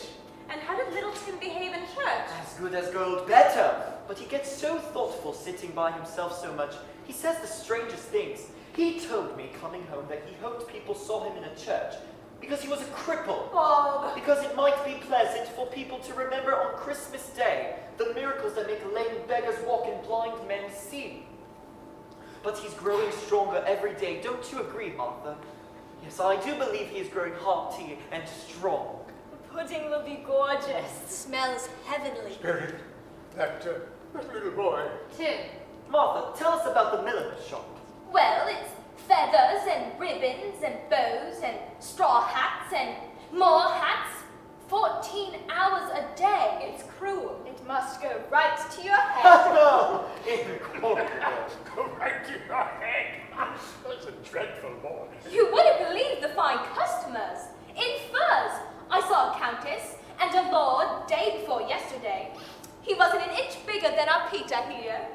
And how did little Tim behave in church? As good as gold, better. But he gets so thoughtful sitting by himself so much. He says the strangest things. He told me coming home that he hoped people saw him in a church because he was a cripple. Bob! Because it might be pleasant for people to remember on Christmas Day the miracles that make lame beggars walk and blind men see. But he's growing stronger every day. Don't you agree, Martha? Yes, I do believe he is growing hearty and strong. The pudding will be gorgeous. It smells heavenly. Spirit, that little boy. Tim. Martha, tell us about the milliner's shop. Well, it's feathers and ribbons and bows and straw hats and more hats. 14 hours a day. It's cruel. It must go right to your head. No! Incorrigible. Go right to your head. That's a dreadful boy. You wouldn't believe the fine customers. In furs, I saw a countess and a lord day before yesterday. He wasn't an inch bigger than our Peter here.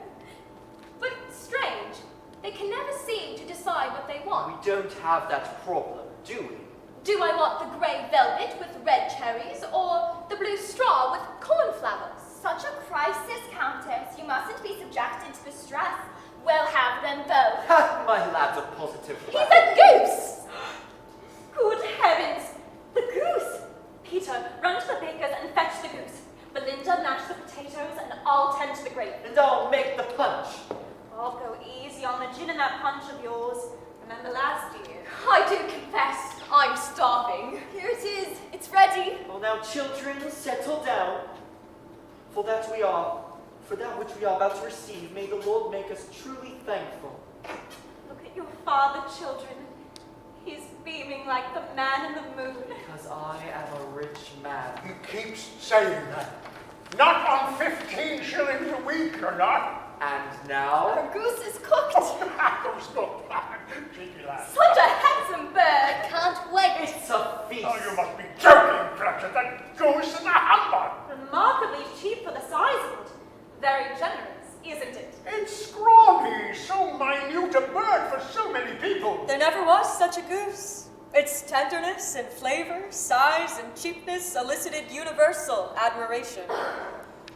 But strange, they can never seem to decide what they want. We don't have that problem, do we? Do I want the grey velvet with red cherries or the blue straw with cornflowers? Such a crisis, Countess. You mustn't be subjected to the stress. We'll have them both. My lad's a positive He's a goose! Good heavens! The goose! Peter, run to the baker's and fetch the goose. Belinda, mash the potatoes and I'll tend to the gravy. And I'll make the punch. I'll go easy on the gin and that punch of yours. Remember last year? I do confess, I'm starving. Here it is. It's ready. Well now, children, settle down. For that which we are about to receive, may the Lord make us truly thankful. Look at your father, children. He's beaming like the man in the moon. Because I am a rich man. He keeps saying that. Not on 15 shillings a week, you're not. And now... Our goose is cooked. Goose cooked. Cheeky lad. Such a handsome bird. Can't wait. It's a feast. Oh, you must be joking, Cratchit. That goose is a humbug. Remarkably cheap for the size of it. Very generous, isn't it? It's scrawny, so minute a bird for so many people. There never was such a goose. Its tenderness and flavor, size and cheapness elicited universal admiration.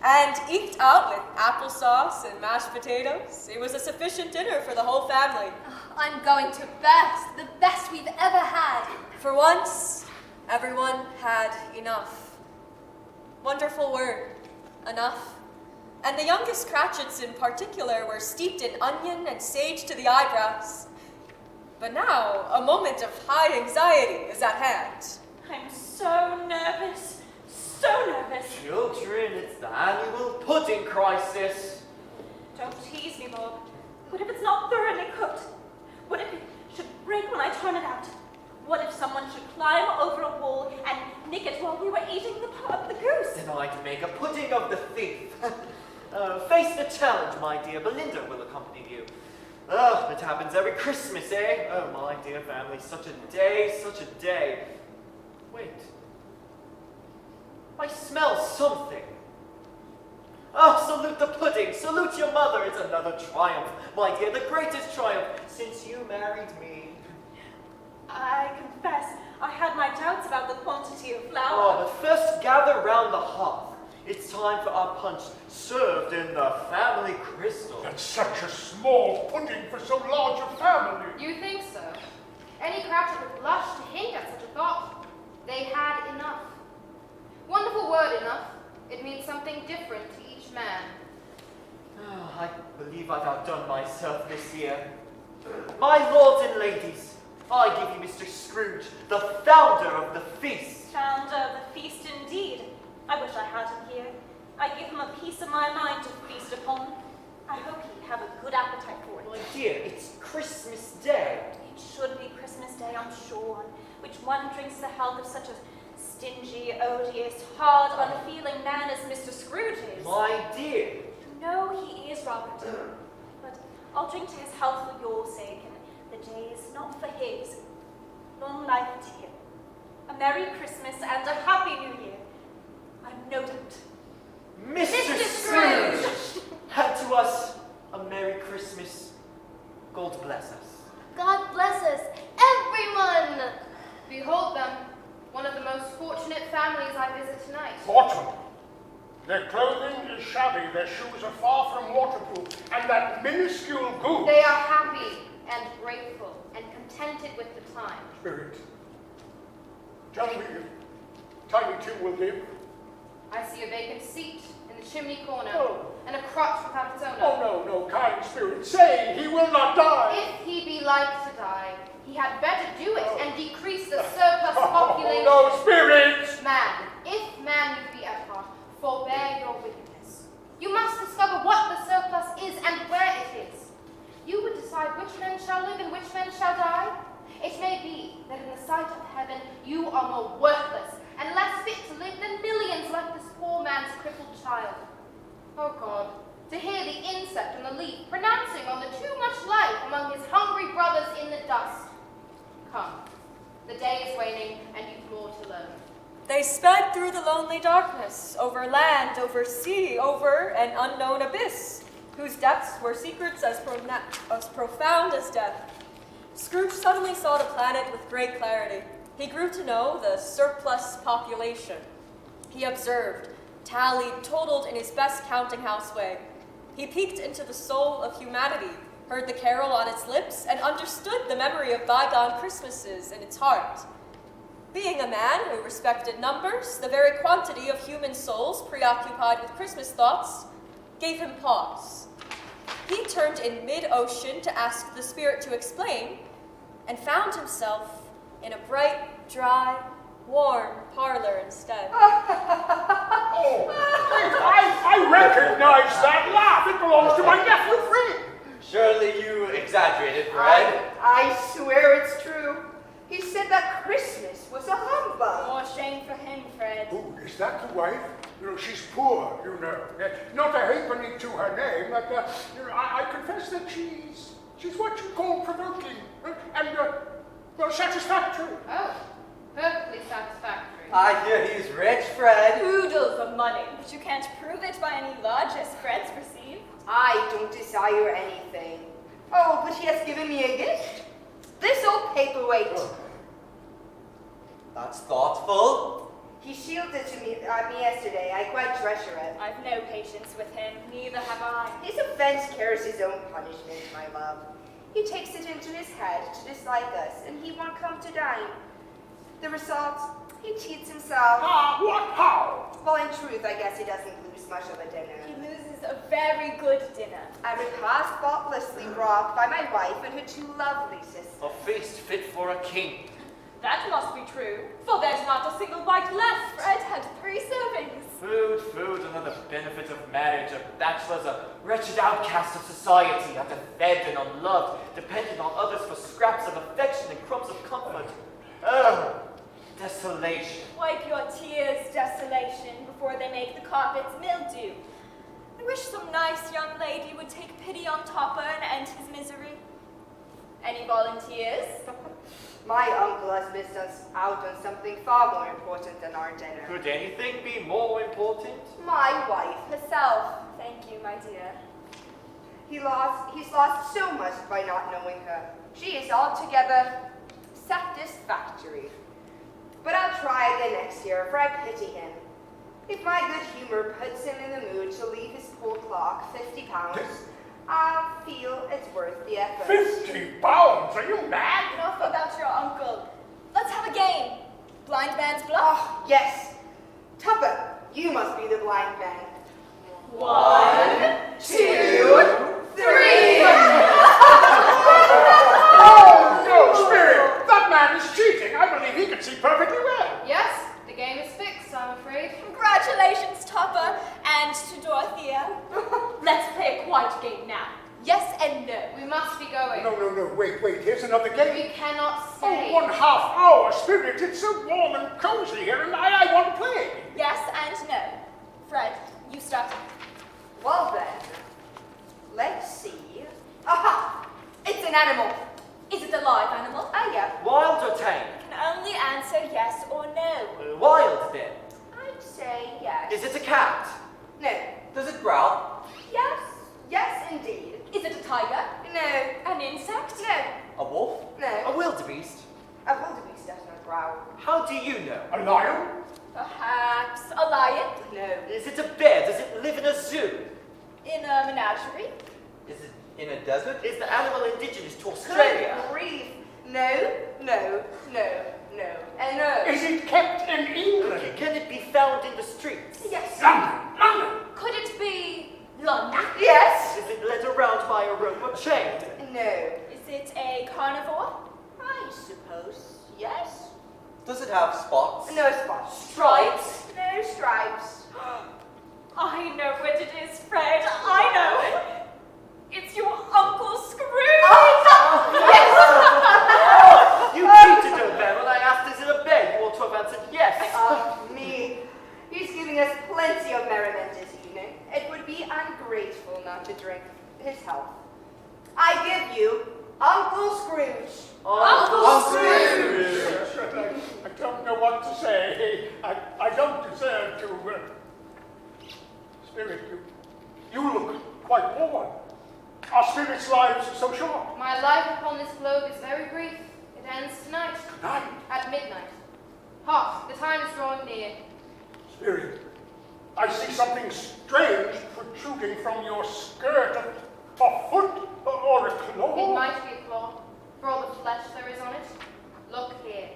And eked out with applesauce and mashed potatoes, it was a sufficient dinner for the whole family. I'm going to best. The best we've ever had. For once, everyone had enough. Wonderful word, enough. And the youngest Cratchits in particular were steeped in onion and sage to the eyebrows. But now, a moment of high anxiety is at hand. I'm so nervous. So nervous. Children, it's the annual pudding crisis. Don't tease me, Bob. What if it's not thoroughly cooked? What if it should break when I turn it out? What if someone should climb over a wall and nick it while we were eating the goose? Then I'd make a pudding of the thief. Face the challenge, my dear. Belinda will accompany you. It happens every Christmas, eh? Oh, my dear family, such a day, such a day. Wait. I smell something. Oh, salute the pudding, salute your mother. It's another triumph, my dear, the greatest triumph since you married me. I confess, I had my doubts about the quantity of Oh, flour. but first gather round the hearth. It's time for our punch served in the family crystal. That's such a small pudding for so large a family. You think so? Any Cratchit would blush to hint at such a thought. They had enough. Wonderful word, enough. It means something different to each man. Oh, I believe I've outdone myself this year. My lords and ladies, I give you Mr. Scrooge, the founder of the feast. Founder of the feast indeed. I wish I had him here. I give him a piece of my mind to feast upon. I hope he have a good appetite for it. My dear, it's Christmas Day. It should be Christmas Day, I'm sure, on which one drinks the health of such a stingy, odious, hard, unfeeling man as Mr. Scrooge is. My dear. You know he is, Robert. But I'll drink to his health for your sake, and the day is not for his. Long life to him. A Merry Christmas and a Happy New Year. I'm no doubt. Mr. Scrooge! And to us, a Merry Christmas. God bless us. God bless us, everyone! Behold them, one of the most fortunate families I visit tonight. Fortunate. Their clothing is shabby, their shoes are far from waterproof, and that minuscule goose. They are happy and grateful and contented with the time. Spirit, tell me if Tiny Tim will live. I see a vacant seat in the chimney corner, Oh. and a crotch without its owner. Oh, no, kind spirit, say he will not die. If he be like to die, he had better do it and decrease the surplus population. Oh, no, spirit! Man, if man you be at heart, forbear your wickedness. You must discover what the surplus is and where it is. You would decide which men shall live and which men shall die. It may be that in the sight of heaven you are more worthless and less fit to live than millions like this poor man's crippled child. Oh God, to hear the insect and the leaf pronouncing on the too much life among his hungry brothers in the dust. Come, the day is waning and you've more to learn. They sped through the lonely darkness, over land, over sea, over an unknown abyss, whose depths were secrets as profound as death. Scrooge suddenly saw the planet with great clarity. He grew to know the surplus population. He observed, tallied, totaled in his best counting house way. He peeked into the soul of humanity, heard the carol on its lips, and understood the memory of bygone Christmases in its heart. Being a man who respected numbers, the very quantity of human souls preoccupied with Christmas thoughts gave him pause. He turned in mid-ocean to ask the spirit to explain, and found himself in a bright, dry, warm parlor instead. Oh, I recognize that laugh. It belongs to my nephew Fred. Surely you exaggerated, Fred. I swear it's true. He said that Christmas was a humbug. More shame for him, Fred. Oh, is that the wife? You know, she's poor, you know. Not a halfpenny to her name, but you know, I confess that she's what you call provoking and well, satisfactory. Oh, perfectly satisfactory. I hear he's rich, Fred. Oodles of money, but you can't prove it by any largesse Fred's received. I don't desire anything. Oh, but he has given me a gift. This old paperweight. Oh. That's thoughtful. He shielded it to me yesterday. I quite treasure it. I've no patience with him, neither have I. His offense carries his own punishment, my love. He takes it into his head to dislike us, and he won't come to dine. The result, he cheats himself. What? How? Well, in truth, I guess he doesn't lose much of a dinner. He loses a very good dinner. A repast faultlessly brought by my wife and her two lovely sisters. A feast fit for a king. That must be true, for there's not a single bite left. Fred had 3 servings. Food, another benefit of marriage. A bachelor's a wretched outcast of society, underfed and unloved, dependent on others for scraps of affection and crumbs of comfort. Oh, desolation. Wipe your tears, desolation, before they make the carpets mildew. I wish some nice young lady would take pity on Topper and end his misery. Any volunteers? My uncle has missed us out on something far more important than our dinner. Could anything be more important? My wife herself. Thank you, my dear. He's lost so much by not knowing her. She is altogether satisfactory. But I'll try again next year, for I pity him. If my good humor puts him in the mood to leave his poor clerk £50, I'll feel it's worth the effort. £50? Are you mad? Enough about your uncle. Let's have a game. Blind man's bluff. Oh, yes. Tupper, you must be the blind man. 1, 2, 3. Oh, no, Spirit! That man is cheating. I believe he can see perfectly well. Yes, the game is fixed, I'm afraid. Congratulations, Tupper, and to Dorothea. Let's play a quiet game now. Yes and no. We must be going. No, wait, here's another game. We cannot Oh, stay. 1/2 hour, Spirit. It's so warm and cozy here, and I want to play. Yes and no. Fred, you start. Well then, let's see. Aha! It's an animal. Is it a live animal? Ah, yeah. Wild or tame? Can only answer yes or no. Wild then. I'd say yes. Is it a cat? No. Does it growl? Yes. Yes, indeed. Is it a tiger? No. An insect? No. A wolf? No. A wildebeest? A wildebeest does not growl. How do you know? A lion? Perhaps a lion? No. Is it a bear? Does it live in a zoo? In a menagerie? Is it in a desert? Is the animal indigenous to Good Australia? grief. No, no, no, no, and no. Is it kept in England? Can it be found in the streets? Yes. London! Could it be London? Yes. Is it led around by a rope or chain? No. Is it a carnivore? I suppose yes. Does it have spots? No spots. Stripes? No stripes. I know what it is, Fred. I know. It's your Uncle Scrooge. You cheated, old man. When I asked, is it a bear? You ought to have answered yes. Me. He's giving us plenty of merriment this evening. It would be ungrateful not to drink his health. I give you Uncle Scrooge. Uncle Yes, I don't know what to say. I don't deserve to... Spirit, you look quite worn. Our spirits' lives are so short. My life upon this globe is very brief. It ends tonight. Tonight, At midnight. Hark, the time is drawing near. Spirit, I see something strange protruding from your skirt. A foot or a claw. It might be a claw, for all the flesh there is on it. Look here.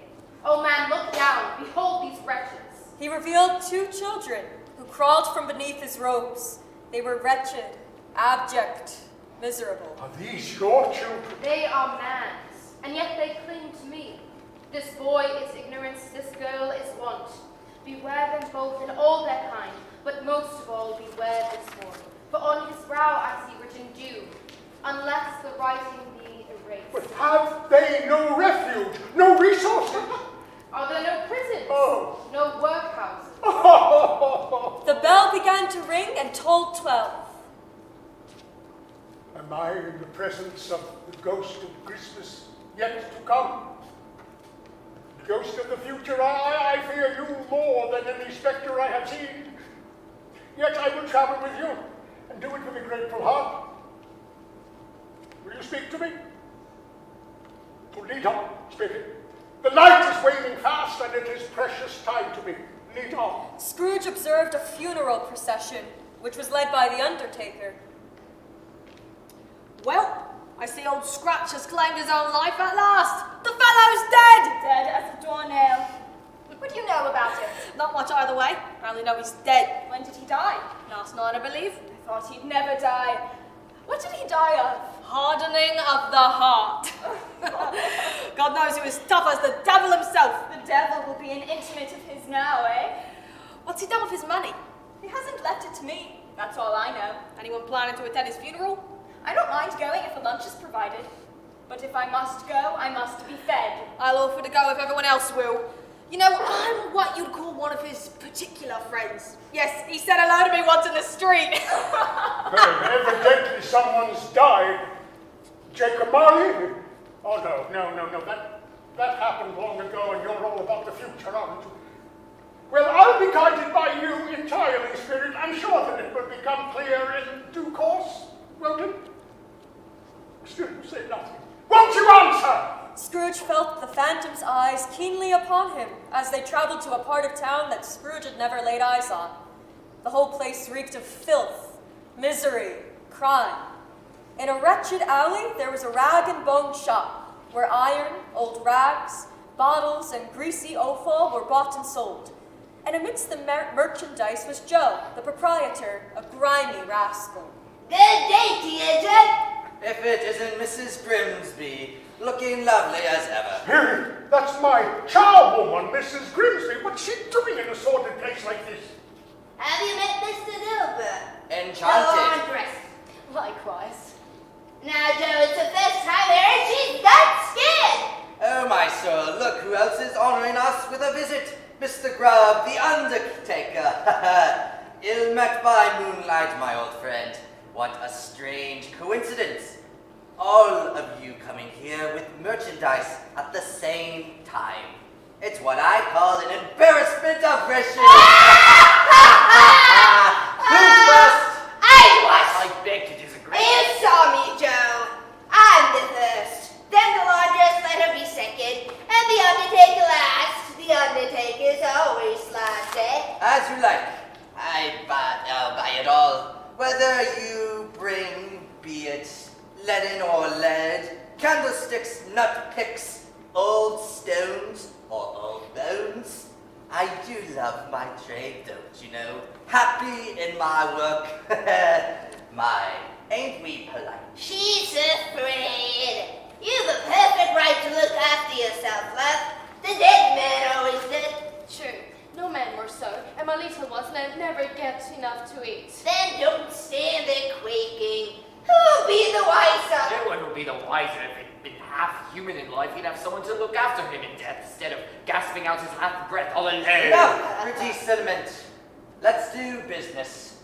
Oh man, look down. Behold these wretches. He revealed 2 children who crawled from beneath his robes. They were wretched, abject, miserable. Are these your children? They are man's, and yet they cling to me. This boy is ignorance, this girl is want. Beware them both and all their kind, but most of all beware this one. For on his brow I see written doom, unless the writing be erased. But have they no refuge, no resources? Are there no prisons? Oh. No workhouses? The bell began to ring and tolled 12. Am I in the presence of the ghost of Christmas yet to come? Ghost of the future, I fear you more than any spectre I have seen. Yet I will travel with you and do it with a grateful heart. Will you speak to me? To lead on, Spirit. The night is waning fast, and it is precious time to me. Lead on. Scrooge observed a funeral procession, which was led by the undertaker. Well, I see old Scratch has claimed his own life at last. The fellow's dead! Dead as a doornail. What do you know about it? Not much either way. I only know he's dead. When did he die? Last night, I believe. I thought he'd never die. What did he die of? Hardening of the heart. God knows he was tough as the devil himself. The devil will be an intimate of his now, eh? What's he done with his money? He hasn't left it to me. That's all I know. Anyone planning to attend his funeral? I don't mind going if a lunch is provided. But if I must go, I must be fed. I'll offer to go if everyone else will. You know, I'm what you'd call one of his particular friends. Yes, he said hello to me once in the street. Evidently someone's died. Jacob Marley? Oh, no. That happened long ago, and you're all about the future, aren't you? Well, I'll be guided by you entirely, Spirit. I'm sure that it will become clear in due course, won't it? Still, you say nothing. Won't you answer? Scrooge felt the phantom's eyes keenly upon him as they traveled to a part of town that Scrooge had never laid eyes on. The whole place reeked of filth, misery, crime. In a wretched alley, there was a rag and bone shop where iron, old rags, bottles, and greasy offal were bought and sold. And amidst the merchandise was Joe, the proprietor, a grimy rascal. Good day to you, Joe. If it isn't Mrs. Grimsby, looking lovely as ever. Here, that's my charwoman, Mrs. Grimsby. What's she doing in a sordid place like this? Have you met Mr. Dilbert? Enchanted. Andress. Likewise. Now, Joe, it's the first time I heard she's that scared. Oh, my soul, look who else is honoring us with a visit. Mr. Grubb, the Undertaker. Ill met by moonlight, my old friend. What a strange coincidence. All of you coming here with merchandise at the same time. It's what I call an embarrassment of riches. Who's first? I beg to disagree. You saw me, Joe. I'm the first. Then the laundress let her be second, and the Undertaker last. The Undertaker's always last, eh? As you like. I'll buy it all. Whether you bring, be it leaden or lead, candlesticks, nut picks, old stones, or old bones. I do love my trade, don't you know? Happy in my work. Ain't we polite? She's afraid. You've a perfect right to look after yourself, love. The dead man always did. True. No man more so, and my little ones never get enough to eat. Then don't stand there quaking. Who'll be the wiser? No one will be the wiser if he'd been half human in life. He'd have someone to look after him in death instead of gasping out his last breath all alone. Enough, pretty sentiment. Let's do business.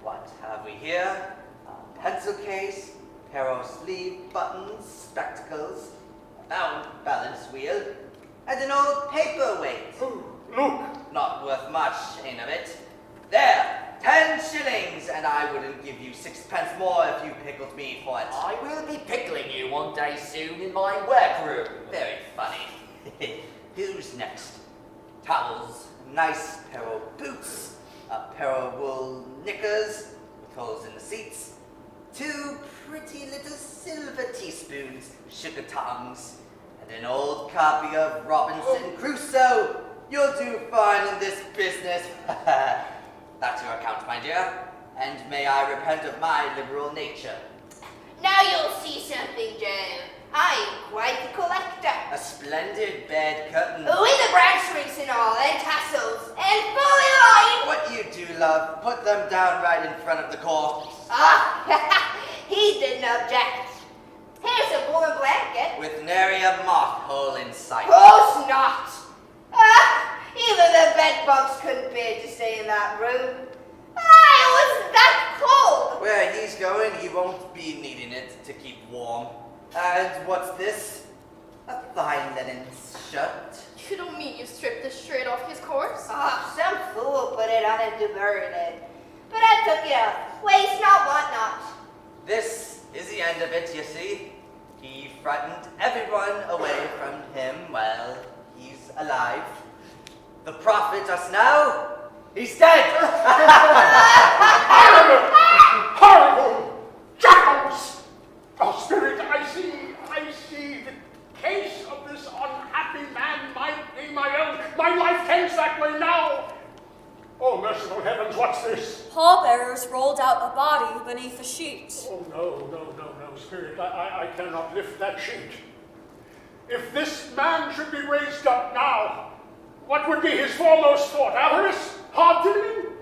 What have we here? A pencil case, pair of sleeve buttons, spectacles, a balance wheel, and an old paperweight. Look. Not worth much, ain't of it. There, 10 shillings, and I wouldn't give you 6p more if you pickled me for it. I will be pickling you one day soon in my workroom. Very funny. Who's next? Towels, a nice pair of boots, a pair of wool knickers with holes in the seats, 2 pretty little silver teaspoons, sugar tongs, and an old copy of Robinson Crusoe. You'll do fine in this business. That's your account, my dear. And may I repent of my liberal nature. Now you'll see something, Joe. I'm quite the collector. A splendid bed curtain. With the branch rings and all, and tassels, and fully lined. What you do, love, put them down right in front of the court. Ah, he didn't object. Here's a woolen blanket. With nary a moth hole in sight. Course not. Even the bed bugs couldn't bear to stay in that room. It was that cold. Where he's going, he won't be needing it to keep warm. And what's this? A fine linen shirt. You don't mean you stripped the shirt off his corpse? Some fool put it on him to bury it. But I took it out. Waste not, want not. This is the end of it, you see. He frightened everyone away from him while he's alive. The prophet just now, he's dead. Horrible! Jackals! Oh, Spirit, I see. The case of this unhappy man might be my own. My life tends that way now. Oh, merciful heavens, what's this? Pallbearers rolled out a body beneath a sheet. Oh, no, Spirit, I cannot lift that sheet. If this man should be raised up now, what would be his foremost thought? Avarice? Hard dealing?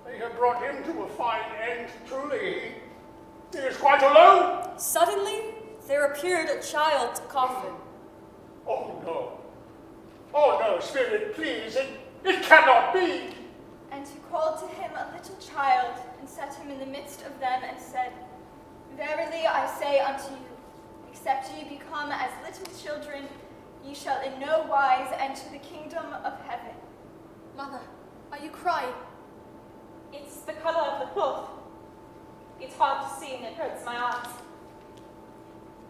They have brought him to a fine end, truly. He is quite alone. Suddenly, there appeared a child's coffin. Oh, no, Spirit, please, it cannot be. And he called to him a little child, and set him in the midst of them, and said, Verily I say unto you, except ye become as little children, ye shall in no wise enter the kingdom of heaven. Mother, are you crying? It's the color of the cloth. It's hard to see and it hurts my eyes.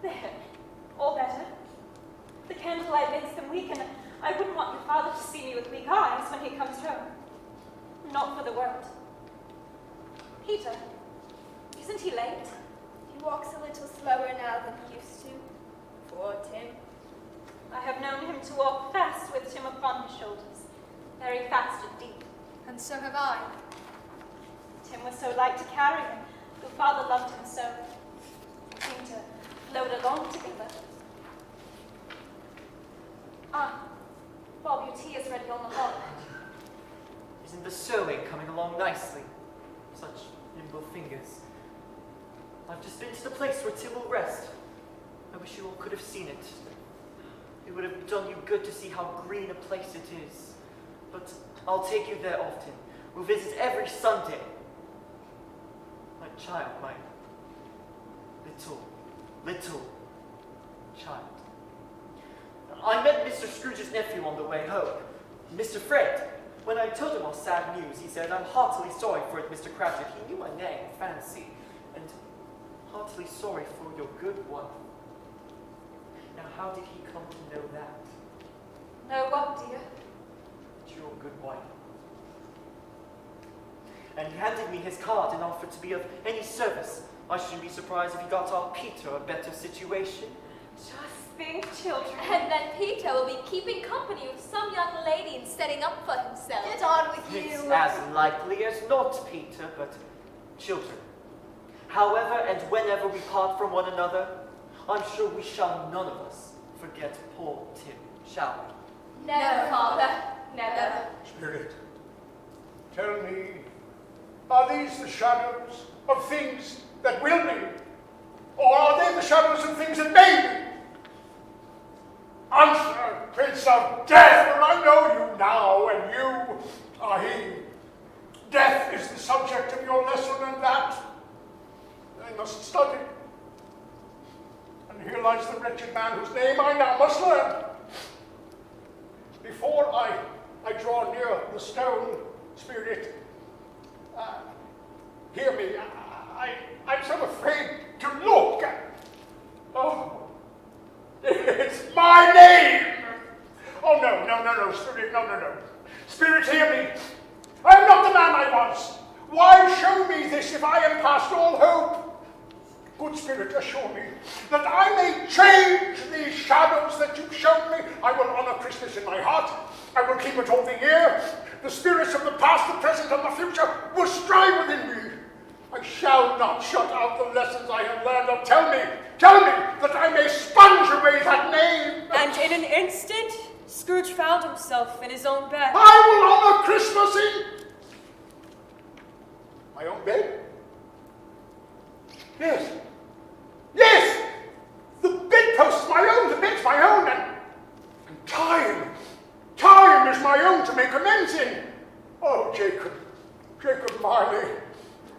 There, all better. I wouldn't want your father to see me with weak eyes when he comes home. Not for the world. Peter, isn't he late? He walks a little slower now than he used to. Poor Tim. I have known him to walk fast with Tim upon his shoulders, very fast indeed. And so have I. Tim was so light to carry him, though father loved him so. We seemed to float along together. Ah, Bob, your tea is ready on the hob. Isn't the sewing coming along nicely? Such nimble fingers. I've just been to the place where Tim will rest. I wish you all could have seen it. It would have done you good to see how green a place it is. But I'll take you there often. We'll visit every Sunday. My child, my little child. I met Mr. Scrooge's nephew on the way home, Mr. Fred. When I told him our sad news, he said, "I'm heartily sorry for it, Mr. Cratchit." He knew my name, Fancy, and heartily sorry for your good wife. Now, how did he come to know that? No, what, dear? That you're a good wife. And he handed me his card and offered to be of any service. I shouldn't be surprised if he got our Peter a better situation. Just think, children. And then Peter will be keeping company with some young lady and setting up for himself. Get on with It's you. as likely as not, Peter, but children, however and whenever we part from one another, I'm sure we shall none of us forget poor Tim, shall we? Never, Father. Never. Spirit, tell me, are these the shadows of things that will be? Or are they the shadows of things that may be? Answer, Prince of Death, for I know you now, and you are he. Death is the subject of your lesson, and that I must study. And here lies the wretched man whose name I now must learn. Before I draw near the stone, Spirit, hear me. I'm so afraid to look. Oh, it's my name. Oh, no, Spirit, no. Spirit, hear me. I am not the man I was. Why show me this if I am past all hope? Good Spirit, assure me that I may change these shadows that you've shown me. I will honor Christmas in my heart. I will keep it all the year. The spirits of the past, the present, and the future will strive within me. I shall not shut out the lessons I have learned. Oh, tell me that I may sponge away that name. And in an instant, Scrooge found himself in his own bed. I will honor Christmas in my own bed. Yes, the bedpost is my own, the bed's my own, and time is my own to make amends in. Oh, Jacob Marley,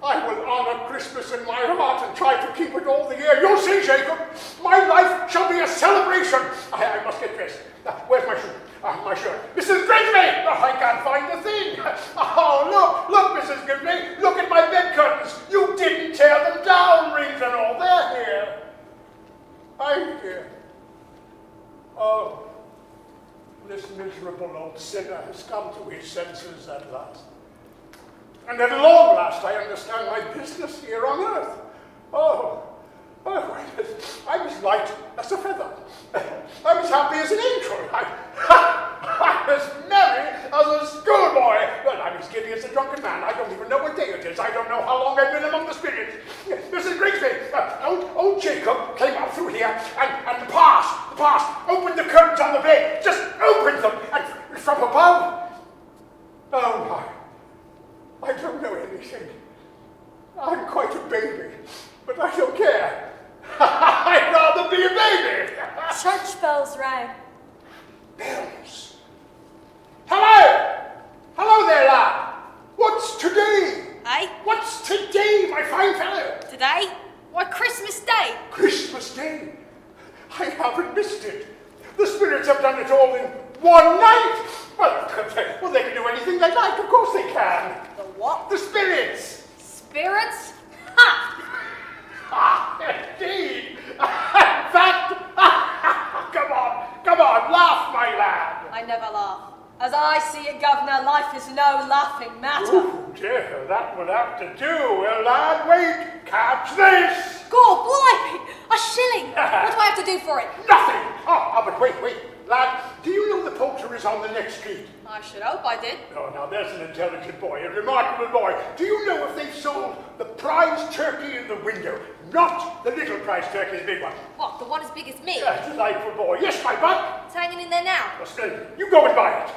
I will honor Christmas in my heart and try to keep it all the year. You'll see, Jacob, my life shall be a celebration. I must get dressed. Where's my shoe? My shirt. Mrs. Gridley! Oh, I can't find the thing. Oh, look, Mrs. Gridley. Look at my bed curtains. You didn't tear them down, rings and all. They're here. I'm here. Oh, this miserable old sinner has come to his senses at last. And at long last I understand my business here on earth. Oh, I'm as light as a feather. I'm as happy as an angel. I'm as merry as a schoolboy. Well, I'm as giddy as a drunken man. I don't even know what day it is. I don't know how long I've been among the spirits. Mrs. Grigsby, old Jacob came up through here and the past, opened the curtains on the bed, just opened them, and from above, oh my, I don't know anything. I'm quite a baby, but I don't care. I'd rather be a baby. Church bells rang. Bells. Hello there, lad. What's today? Aye? What's today, my fine fellow? Today? Why, Christmas Day. Christmas Day. I haven't missed it. The spirits have done it all in one night. Well, they can do anything they like. Of course they can. The what? The spirits. Spirits? Ha! Indeed. In fact, come on, laugh, my lad. I I never laugh. As I see it, Governor, life is no laughing matter. Oh dear, that will have to do. Well, lad, wait, catch this. God, blimey! A shilling! What do I have to do for it? Nothing. But wait, lad, do you know the poultry is on the next street? I should hope I did. Oh, now there's an intelligent boy, a remarkable boy. Do you know if they've sold the prize turkey in the window? Not the little prize turkey, the big one. What, the one as big as me? Yeah, delightful boy. Yes, my buck. It's hanging in there now. Well, splendid. You go and buy it.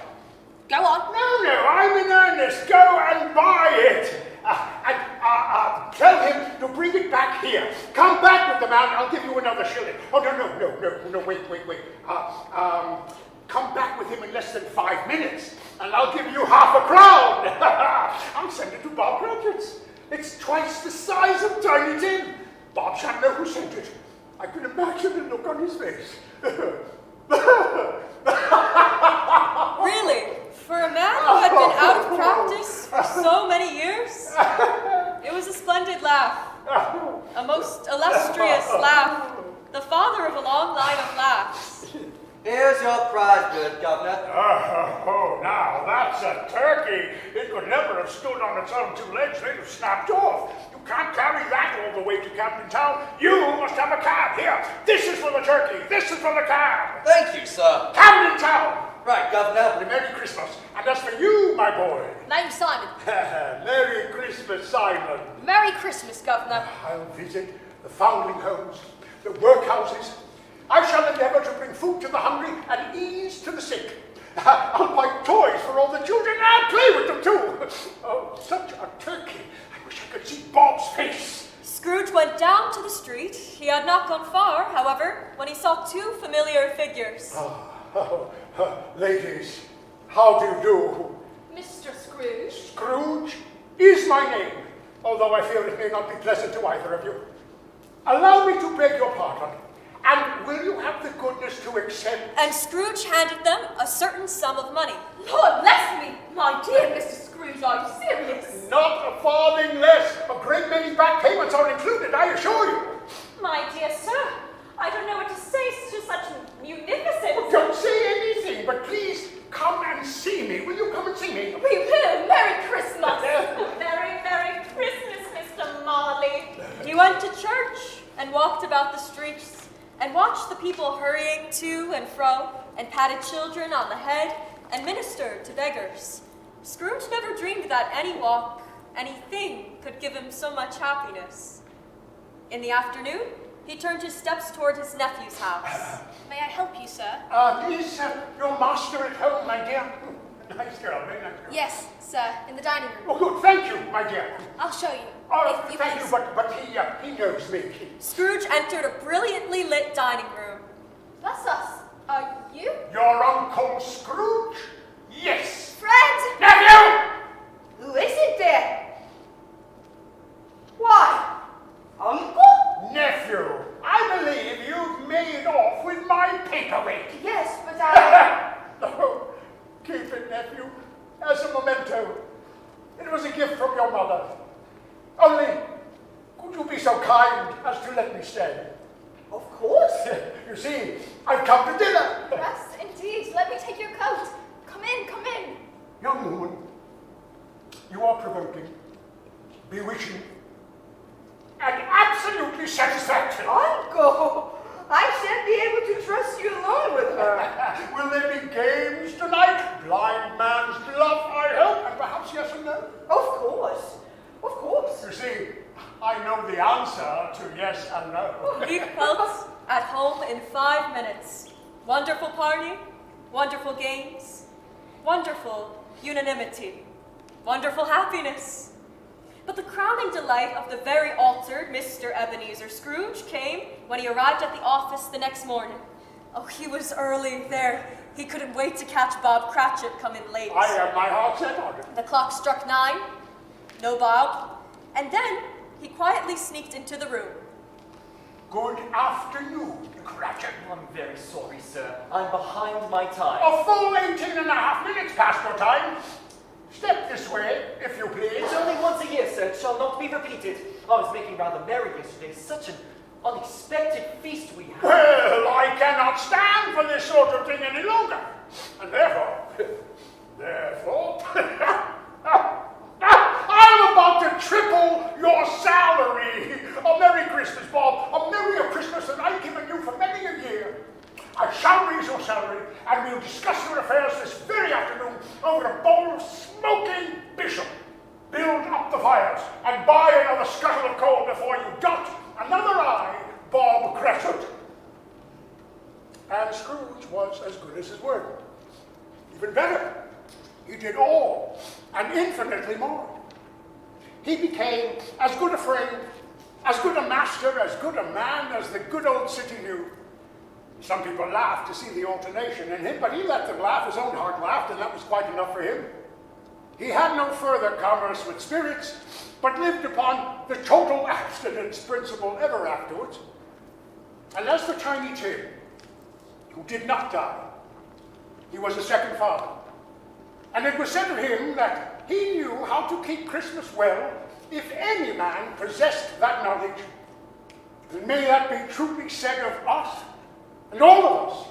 Go on. No, I'm in earnest. Go and buy it. And tell him to bring it back here. Come back with the man, I'll give you another shilling. Oh, no, wait. Come back with him in less than 5 minutes, and I'll give you half a crown. I'll send it to Bob Cratchit's. It's twice the size of Tiny Tim. Bob shan't know who sent it. I can imagine the look on his face. Really? For a man who had been out of practice for so many years? It was a splendid laugh. A most illustrious laugh. The father of a long line of laughs. Here's your prize, good governor. Oh, now that's a turkey. It could never have stood on its own 2 legs. They'd have snapped off. You can't carry that all the way to Camden Town. You must have a cab. Here, this is for the turkey. This is for the cab. Thank you, sir. Camden Town. Right, governor. Merry Christmas. And as for you, my boy. Name's Simon. Merry Christmas, Simon. Merry Christmas, Governor. I'll visit the foundling homes, the workhouses. I shall endeavour to bring food to the hungry and ease to the sick. I'll buy toys for all the children and I'll play with them too. Oh, such a turkey. I wish I could see Bob's face. Scrooge went down to the street. He had not gone far, however, when he saw 2 familiar figures. Ladies, how do you do? Mr. Scrooge? Scrooge is my name, although I fear it may not be pleasant to either of you. Allow me to beg your pardon. And will you have the goodness to accept? And Scrooge handed them a certain sum of money. Lord bless me! My dear Mr. Scrooge, are you serious? Not a farthing less. A great many back payments are included, I assure you. My dear sir, I don't know what to say to such munificence. Oh, don't say anything, but please come and see me. Will you come and see me? We will. Merry Christmas. Very, Merry Christmas, Mr. Marley. He went to church and walked about the streets and watched the people hurrying to and fro and patted children on the head and ministered to beggars. Scrooge never dreamed that any walk, anything could give him so much happiness. In the afternoon, he turned his steps toward his nephew's house. May I help you, sir? Is your master at home, my dear? Nice girl, very nice girl. Yes, sir, in the dining room. Oh, good, thank you, my dear. I'll show you. Oh, if you thank please. you, but he knows me. Scrooge entered a brilliantly lit dining room. That's us. Are you? Your Uncle Scrooge? Yes. Friend, Nephew! who is it there? Why, Uncle? Nephew, I believe you've made off with my paperweight. Yes, but I... No, keep it, nephew, as a memento. It was a gift from your mother. Only, could you be so kind as to let me stay? Of course. You see, I've come to dinner. Yes, indeed. Let me take your coat. Come in, come in. Young woman, you are provoking, bewitching, and absolutely satisfactory. Uncle, I shan't be able to trust you alone with her. Will there be games tonight? Blind man's bluff, I hope, and perhaps yes and no? Of course. Of course. You see, I know the answer to yes and no. He felt at home in 5 minutes. Wonderful party, wonderful games, wonderful unanimity, wonderful happiness. But the crowning delight of the very altered Mr. Ebenezer Scrooge came when he arrived at the office the next morning. Oh, he was early there. He couldn't wait to catch Bob Cratchit coming late. I have my heart set on it. The clock struck 9. No Bob. And then he quietly sneaked into the room. Good afternoon, Cratchit. I'm very sorry, sir. I'm behind my time. A full 18 and a half minutes past your time. Step this way, if you please. It's only once a year, sir. It shall not be repeated. I was making rather merry yesterday. Such an unexpected feast we had. Well, I cannot stand for this sort of thing any longer. And therefore, I'm about to triple your salary. A Merry Christmas, Bob. A merrier Christmas than I've given you for many a year. I shall raise your salary, and we'll discuss your affairs this very afternoon over a bowl of smoking bishop. Build up the fires, and buy another scuttle of coal before you dot another I, Bob Cratchit. And Scrooge was as good as his word. Even better, he did all, and infinitely more. He became as good a friend, as good a master, as good a man as the good old city knew. Some people laughed to see the alternation in him, but he let them laugh. His own heart laughed, and that was quite enough for him. He had no further commerce with spirits, but lived upon the total abstinence principle ever afterwards. And as for Tiny Tim, who did not die, he was a second father. And it was said of him that he knew how to keep Christmas well if any man possessed that knowledge. And may that be truly said of us and all of us